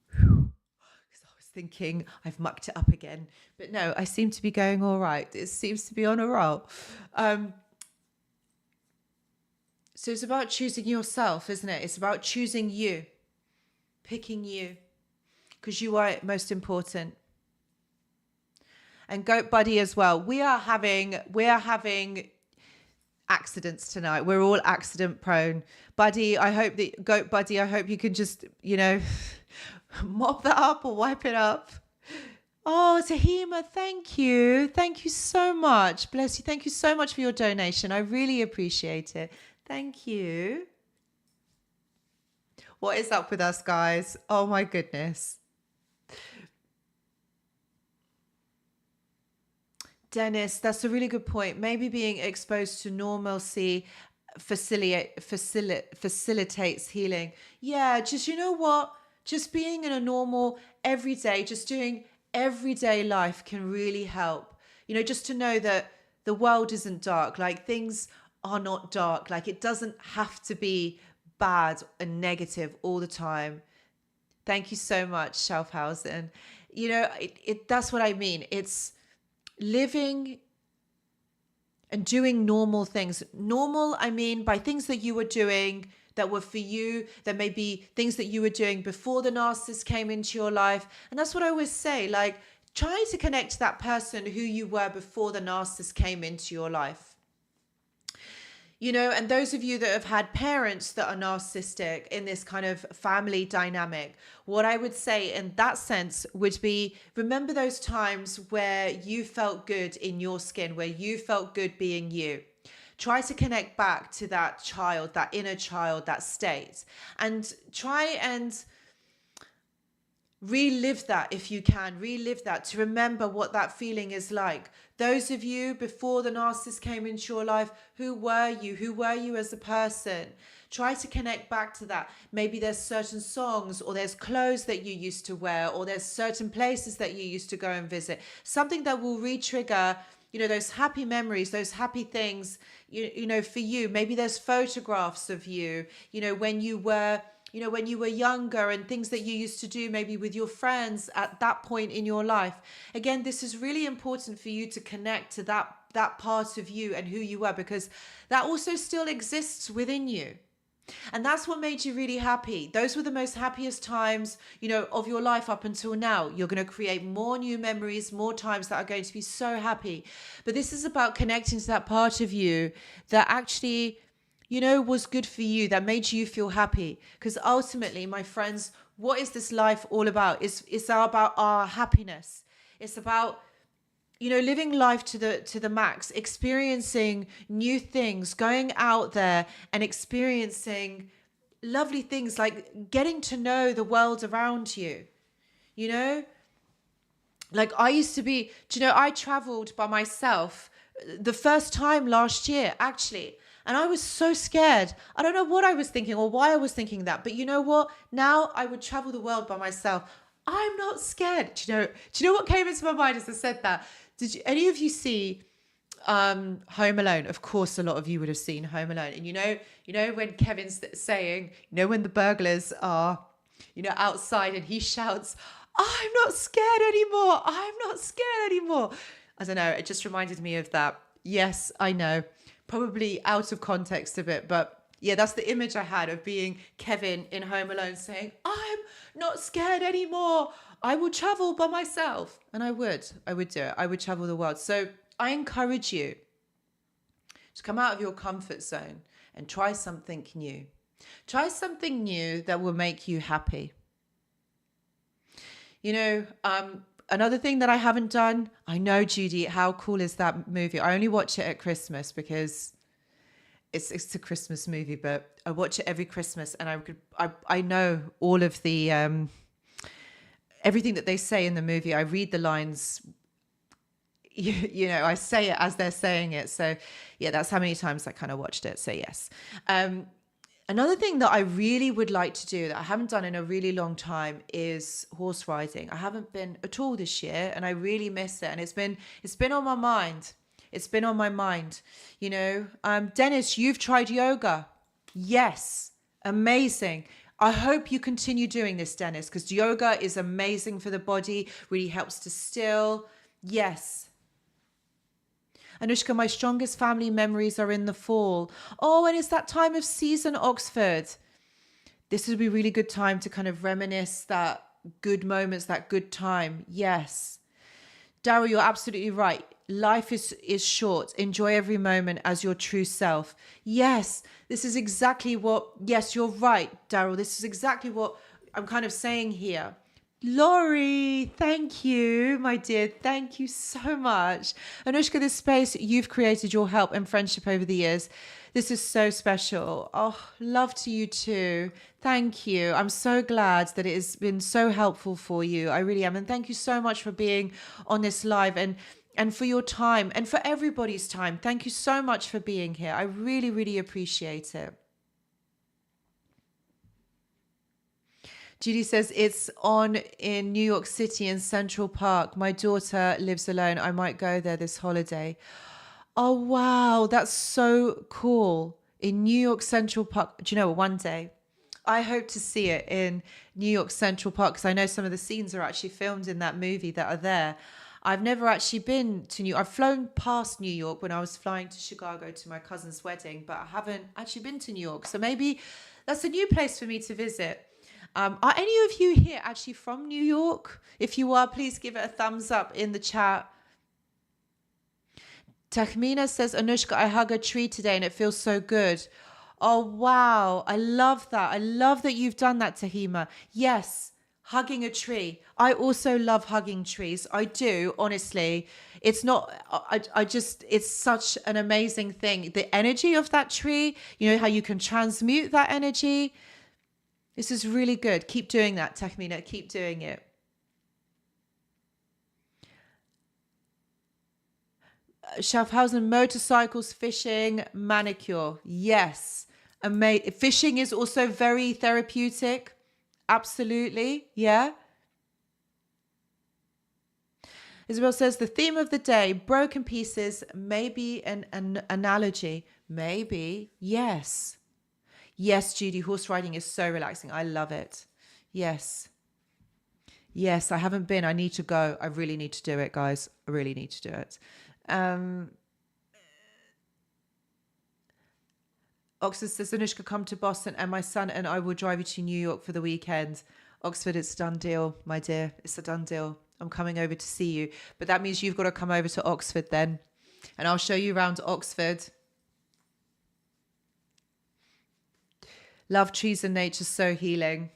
Because I was thinking I've mucked it up again, but no, I seem to be going all right. It seems to be on a roll. So it's about choosing yourself, isn't it? It's about choosing you, picking you, because you are most important. And Goat Buddy as well. We are having accidents tonight. We're all accident prone. Buddy, I hope that Goat Buddy, I hope you can just, mop that up or wipe it up. Oh, Tahima, thank you. Thank you so much. Bless you. Thank you so much for your donation. I really appreciate it. Thank you. What is up with us, guys? Oh my goodness. Dennis, that's a really good point. Maybe being exposed to normalcy facilitates healing. Yeah, just you know what? Just being in a normal everyday, just doing everyday life can really help. Just to know that the world isn't dark, like things are not dark, like it doesn't have to be bad and negative all the time. Thank you so much, Schaufhausen. That's what I mean. It's living and doing normal things. Normal, I mean, by things that you were doing that were for you, that may be things that you were doing before the narcissist came into your life. And that's what I always say, like, try to connect to that person who you were before the narcissist came into your life. And those of you that have had parents that are narcissistic in this kind of family dynamic, what I would say in that sense would be, remember those times where you felt good in your skin, where you felt good being you. Try to connect back to that child, that inner child, that state, and try and relive that if you can. Relive that to remember what that feeling is like. Those of you before the narcissist came into your life, who were you? Who were you as a person? Try to connect back to that. Maybe there's certain songs, or there's clothes that you used to wear, or there's certain places that you used to go and visit. Something that will re-trigger, those happy memories, those happy things, for you. Maybe there's photographs of you, when you were younger, and things that you used to do maybe with your friends at that point in your life. Again, this is really important for you to connect to that part of you and who you were, because that also still exists within you. And that's what made you really happy. Those were the most happiest times, of your life up until now. You're going to create more new memories, more times that are going to be so happy. But this is about connecting to that part of you that actually, was good for you, that made you feel happy. Because ultimately, my friends, what is this life all about? It's about our happiness. It's about, living life to the max, experiencing new things, going out there and experiencing lovely things, like getting to know the world around you. Like I used to be, I traveled by myself the first time last year, actually. And I was so scared. I don't know what I was thinking or why I was thinking that. But you know what? Now I would travel the world by myself. I'm not scared. Do you know what came into my mind as I said that? Did any of you see Home Alone? Of course, a lot of you would have seen Home Alone. And when Kevin's saying, when the burglars are, outside, and he shouts, "I'm not scared anymore. I'm not scared anymore." I don't know. It just reminded me of that. Yes, I know. Probably out of context a bit, but yeah, that's the image I had of being Kevin in Home Alone saying, "I'm not scared anymore. I will travel by myself." And I would do it. I would travel the world. So I encourage you to come out of your comfort zone and try something new. Try something new that will make you happy. Another thing that I haven't done, I know, Judy, how cool is that movie? I only watch it at Christmas because it's a Christmas movie, but I watch it every Christmas, and I know all of the everything that they say in the movie. I read the lines, I say it as they're saying it. So yeah, that's how many times I kind of watched it. So yes. Another thing that I really would like to do that I haven't done in a really long time is horse riding. I haven't been at all this year, and I really miss it. And it's been on my mind. It's been on my mind. Dennis, you've tried yoga. Yes. Amazing. I hope you continue doing this, Dennis, because yoga is amazing for the body, really helps to still. Yes. Anushka, my strongest family memories are in the fall. Oh, and it's that time of season, Oxford. This would be a really good time to kind of reminisce that good moments, that good time. Yes. Daryl, you're absolutely right. Life is short. Enjoy every moment as your true self. Yes, this is exactly what, yes, you're right, Daryl. This is exactly what I'm kind of saying here. Laurie, thank you, my dear. Thank you so much. Anushka, this space you've created, your help and friendship over the years. This is so special. Oh, love to you too. Thank you. I'm so glad that it has been so helpful for you. I really am. And thank you so much for being on this live and for your time and for everybody's time. Thank you so much for being here. I really, really appreciate it. Judy says it's on in New York City in Central Park. My daughter lives alone. I might go there this holiday. Oh, wow. That's so cool. In New York Central Park. Do you know what? One day I hope to see it in New York Central Park, because I know some of the scenes are actually filmed in that movie that are there. I've never actually been to New York. I've flown past New York when I was flying to Chicago to my cousin's wedding, but I haven't actually been to New York. So maybe that's a new place for me to visit. Are any of you here actually from New York? If you are, please give it a thumbs up in the chat. Tahmina says, Anushka, I hug a tree today and it feels so good. Oh, wow. I love that. I love that you've done that, Tahima. Yes, hugging a tree. I also love hugging trees. I do, honestly. It's not, I just, it's such an amazing thing. The energy of that tree, you know, how you can transmute that energy. This is really good. Keep doing that, Tahmina. Keep doing it. Schaffhausen, motorcycles, fishing, manicure. Yes. Fishing is also very therapeutic. Absolutely. Yeah. Isabel says, the theme of the day, broken pieces, maybe an analogy. Maybe. Yes. Yes, Judy, horse riding is so relaxing. I love it. Yes. Yes, I haven't been. I need to go. I really need to do it, guys. I really need to do it. Oxford says, Anushka, come to Boston and my son and I will drive you to New York for the weekend. Oxford, it's a done deal, my dear. It's a done deal. I'm coming over to see you. But that means you've got to come over to Oxford then. And I'll show you around Oxford. Love trees and nature, so healing.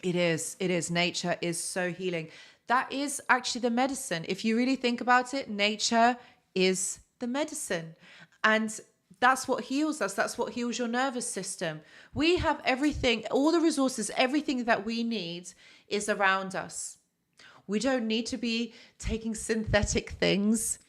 It is. It is. Nature is so healing. That is actually the medicine. If you really think about it, nature is the medicine. And that's what heals us. That's what heals your nervous system. We have everything, all the resources, everything that we need is around us. We don't need to be taking synthetic things.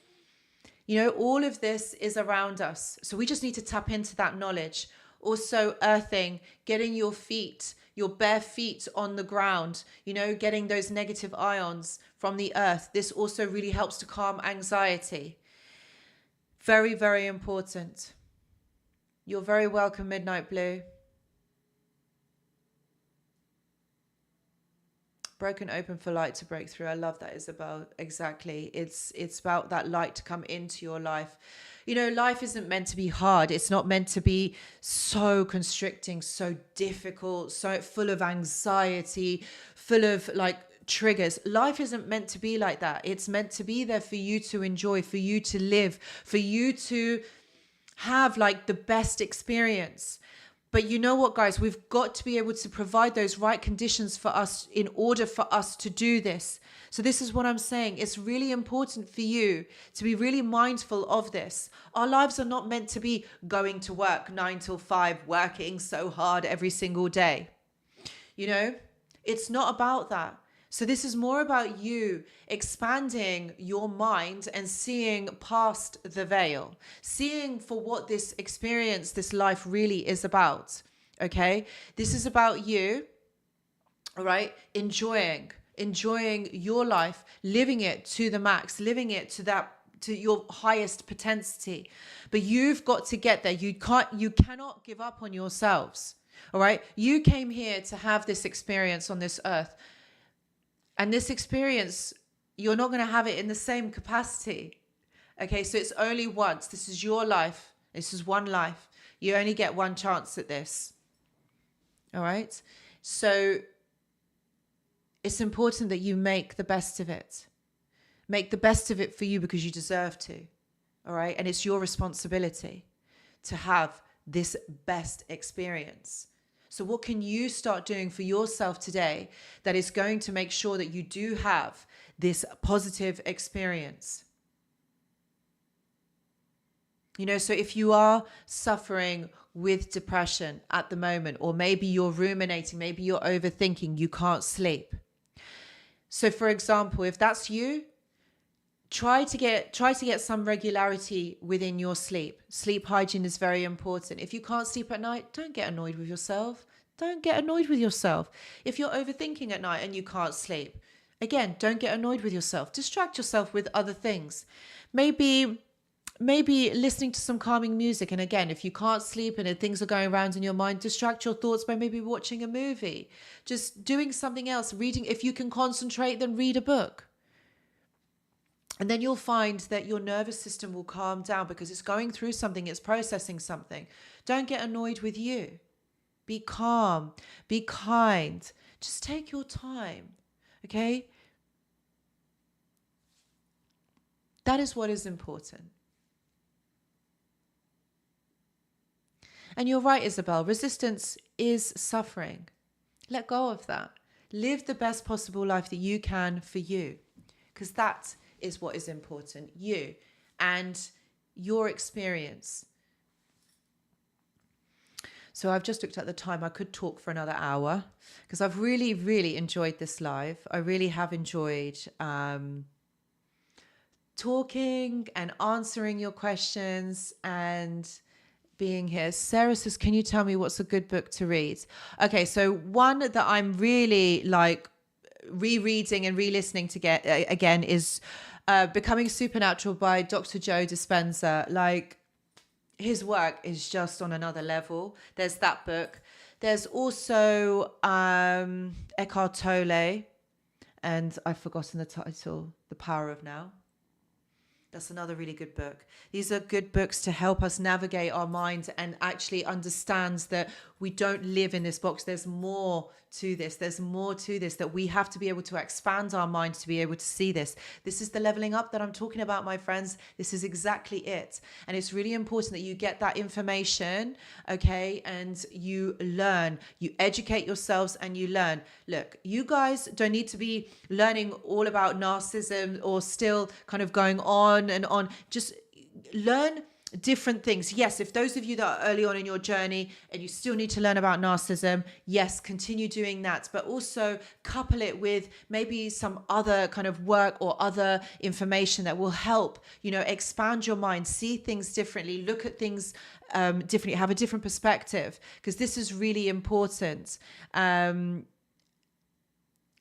You know, all of this is around us. So we just need to tap into that knowledge. Also earthing, getting your feet, your bare feet on the ground, you know, getting those negative ions from the earth. This also really helps to calm anxiety. Very, very important. You're very welcome, Midnight Blue. Broken open for light to break through. I love that, Isabel. Exactly. It's about that light to come into your life. You know, life isn't meant to be hard. It's not meant to be so constricting, so difficult, so full of anxiety, full of like triggers. Life isn't meant to be like that. It's meant to be there for you to enjoy, for you to live, for you to have like the best experience. But you know what, guys, we've got to be able to provide those right conditions for us in order for us to do this. So this is what I'm saying. It's really important for you to be really mindful of this. Our lives are not meant to be going to work 9 till 5, working so hard every single day. You know, it's not about that. So this is more about you expanding your mind and seeing past the veil, seeing for what this experience, this life really is about. Okay. This is about you. All right. Enjoying your life, living it to the max, living it to your highest potentiality. But you've got to get there. You cannot give up on yourselves. All right. You came here to have this experience on this earth. And this experience, you're not going to have it in the same capacity Okay, so it's only once. This is your life. This is one life. You only get one chance at this. All right? So it's important that you make the best of it. Make the best of it for you because you deserve to. All right? And it's your responsibility to have this best experience. So what can you start doing for yourself today that is going to make sure that you do have this positive experience? You know, so if you are suffering with depression at the moment, or maybe you're ruminating, maybe you're overthinking, you can't sleep. So for example, if that's you, try to get some regularity within your sleep. Sleep hygiene is very important. If you can't sleep at night, don't get annoyed with yourself. Don't get annoyed with yourself. If you're overthinking at night and you can't sleep, again, don't get annoyed with yourself. Distract yourself with other things. Maybe listening to some calming music. And again, if you can't sleep and things are going around in your mind, distract your thoughts by maybe watching a movie, just doing something else, reading. If you can concentrate, then read a book. And then you'll find that your nervous system will calm down because it's going through something, it's processing something. Don't get annoyed with you. Be calm, be kind. Just take your time, okay? That is what is important. And you're right, Isabel, resistance is suffering. Let go of that. Live the best possible life that you can for you, because that is what is important, you and your experience. So I've just looked at the time. I could talk for another hour because I've really, really enjoyed this live. I really have enjoyed talking and answering your questions and being here. Sarah says, can you tell me what's a good book to read? Okay, so one that I'm really like rereading and re-listening to get again is Becoming Supernatural by Dr. Joe Dispenza. Like, his work is just on another level. There's that book. There's also Eckhart Tolle, and I've forgotten the title, The Power of Now. That's another really good book. These are good books to help us navigate our minds and actually understand that we don't live in this box. There's more to this. There's more to this, that we have to be able to expand our minds to be able to see this. This is the leveling up that I'm talking about, my friends. This is exactly it. And it's really important that you get that information, okay? And you learn, you educate yourselves and you learn. Look, you guys don't need to be learning all about narcissism or still kind of going on and on. Just learn different things. Yes, if those of you that are early on in your journey and you still need to learn about narcissism, yes, continue doing that, but also couple it with maybe some other kind of work or other information that will help, you know, expand your mind, see things differently, look at things differently, have a different perspective, because this is really important.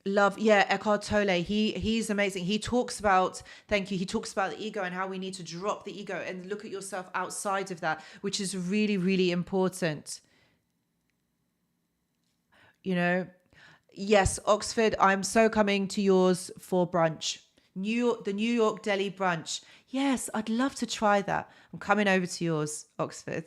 Love, yeah, Eckhart Tolle, he's amazing. He talks about, he talks about the ego and how we need to drop the ego and look at yourself outside of that, which is really, really important. You know, yes, Oxford, I'm so coming to yours for brunch. The New York Deli brunch. Yes, I'd love to try that. I'm coming over to yours, Oxford.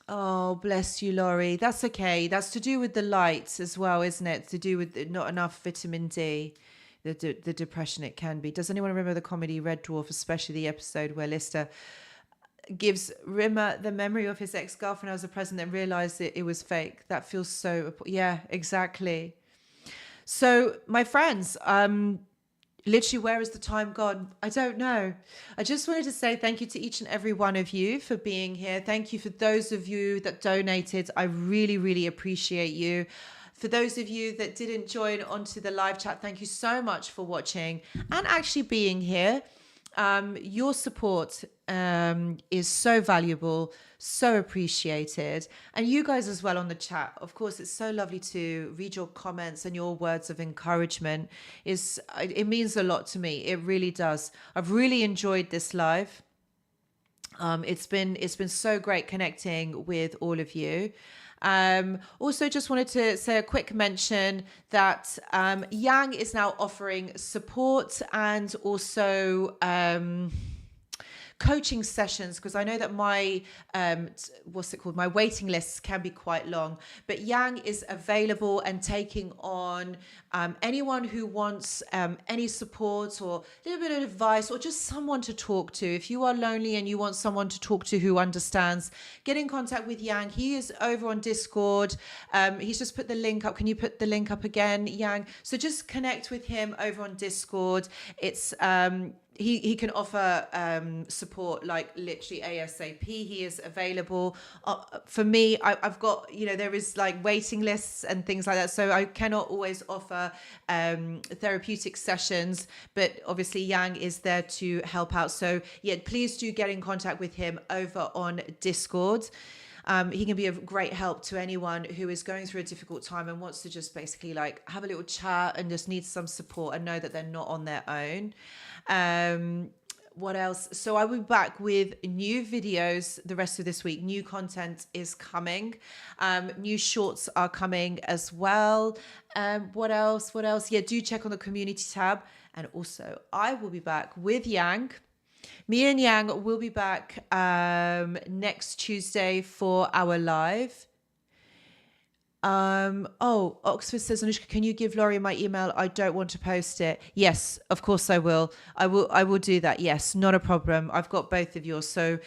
Oh, bless you, Laurie. That's okay. That's to do with the light as well, isn't it? To do with not enough vitamin D, the depression it can be. Does anyone remember the comedy Red Dwarf, especially the episode where Lister gives Rimmer the memory of his ex-girlfriend as a present and realized it was fake? That feels so... Yeah, exactly. So, my friends, literally, where is the time gone? I don't know. I just wanted to say thank you to each and every one of you for being here. Thank you for those of you that donated. I really, really appreciate you. For those of you that didn't join onto the live chat, thank you so much for watching and actually being here. Your support is so valuable, so appreciated. And you guys as well on the chat. Of course, it's so lovely to read your comments and your words of encouragement. It means a lot to me. It really does. I've really enjoyed this live. It's been so great connecting with all of you. Also, just wanted to say a quick mention that Yang is now offering support and also coaching sessions, because I know that my my waiting lists can be quite long, but Yang is available and taking on anyone who wants any support or a little bit of advice or just someone to talk to. If you are lonely and you want someone to talk to who understands, get in contact with Yang. He is over on Discord. He's just put the link up. Can you put the link up again, Yang? So just connect with him over on Discord. It's he can offer support like literally ASAP. He is available. For me, I've got, there is like waiting lists and things like that. So I cannot always offer therapeutic sessions, but obviously Yang is there to help out. So yeah, please do get in contact with him over on Discord. He can be a great help to anyone who is going through a difficult time and wants to just basically like have a little chat and just needs some support and know that they're not on their own. What else? So I will be back with new videos the rest of this week. New content is coming. New shorts are coming as well. What else? Yeah, do check on the community tab. And also I will be back with Yang. Me and Yang will be back next Tuesday for our live. Oxford says, Anushka, can you give Laurie my email? I don't want to post it. Yes, of course I will. I will do that. Yes, not a problem. I've got both of yours. So,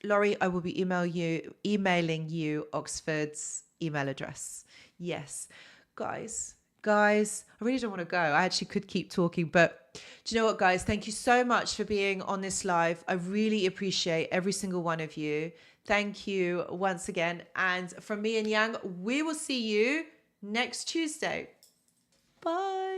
Laurie, I will be emailing you Oxford's email address. Yes, guys, I really don't want to go. I actually could keep talking, but do you know what, guys? Thank you so much for being on this live. I really appreciate every single one of you. Thank you once again. And from me and Yang, we will see you next Tuesday. Bye.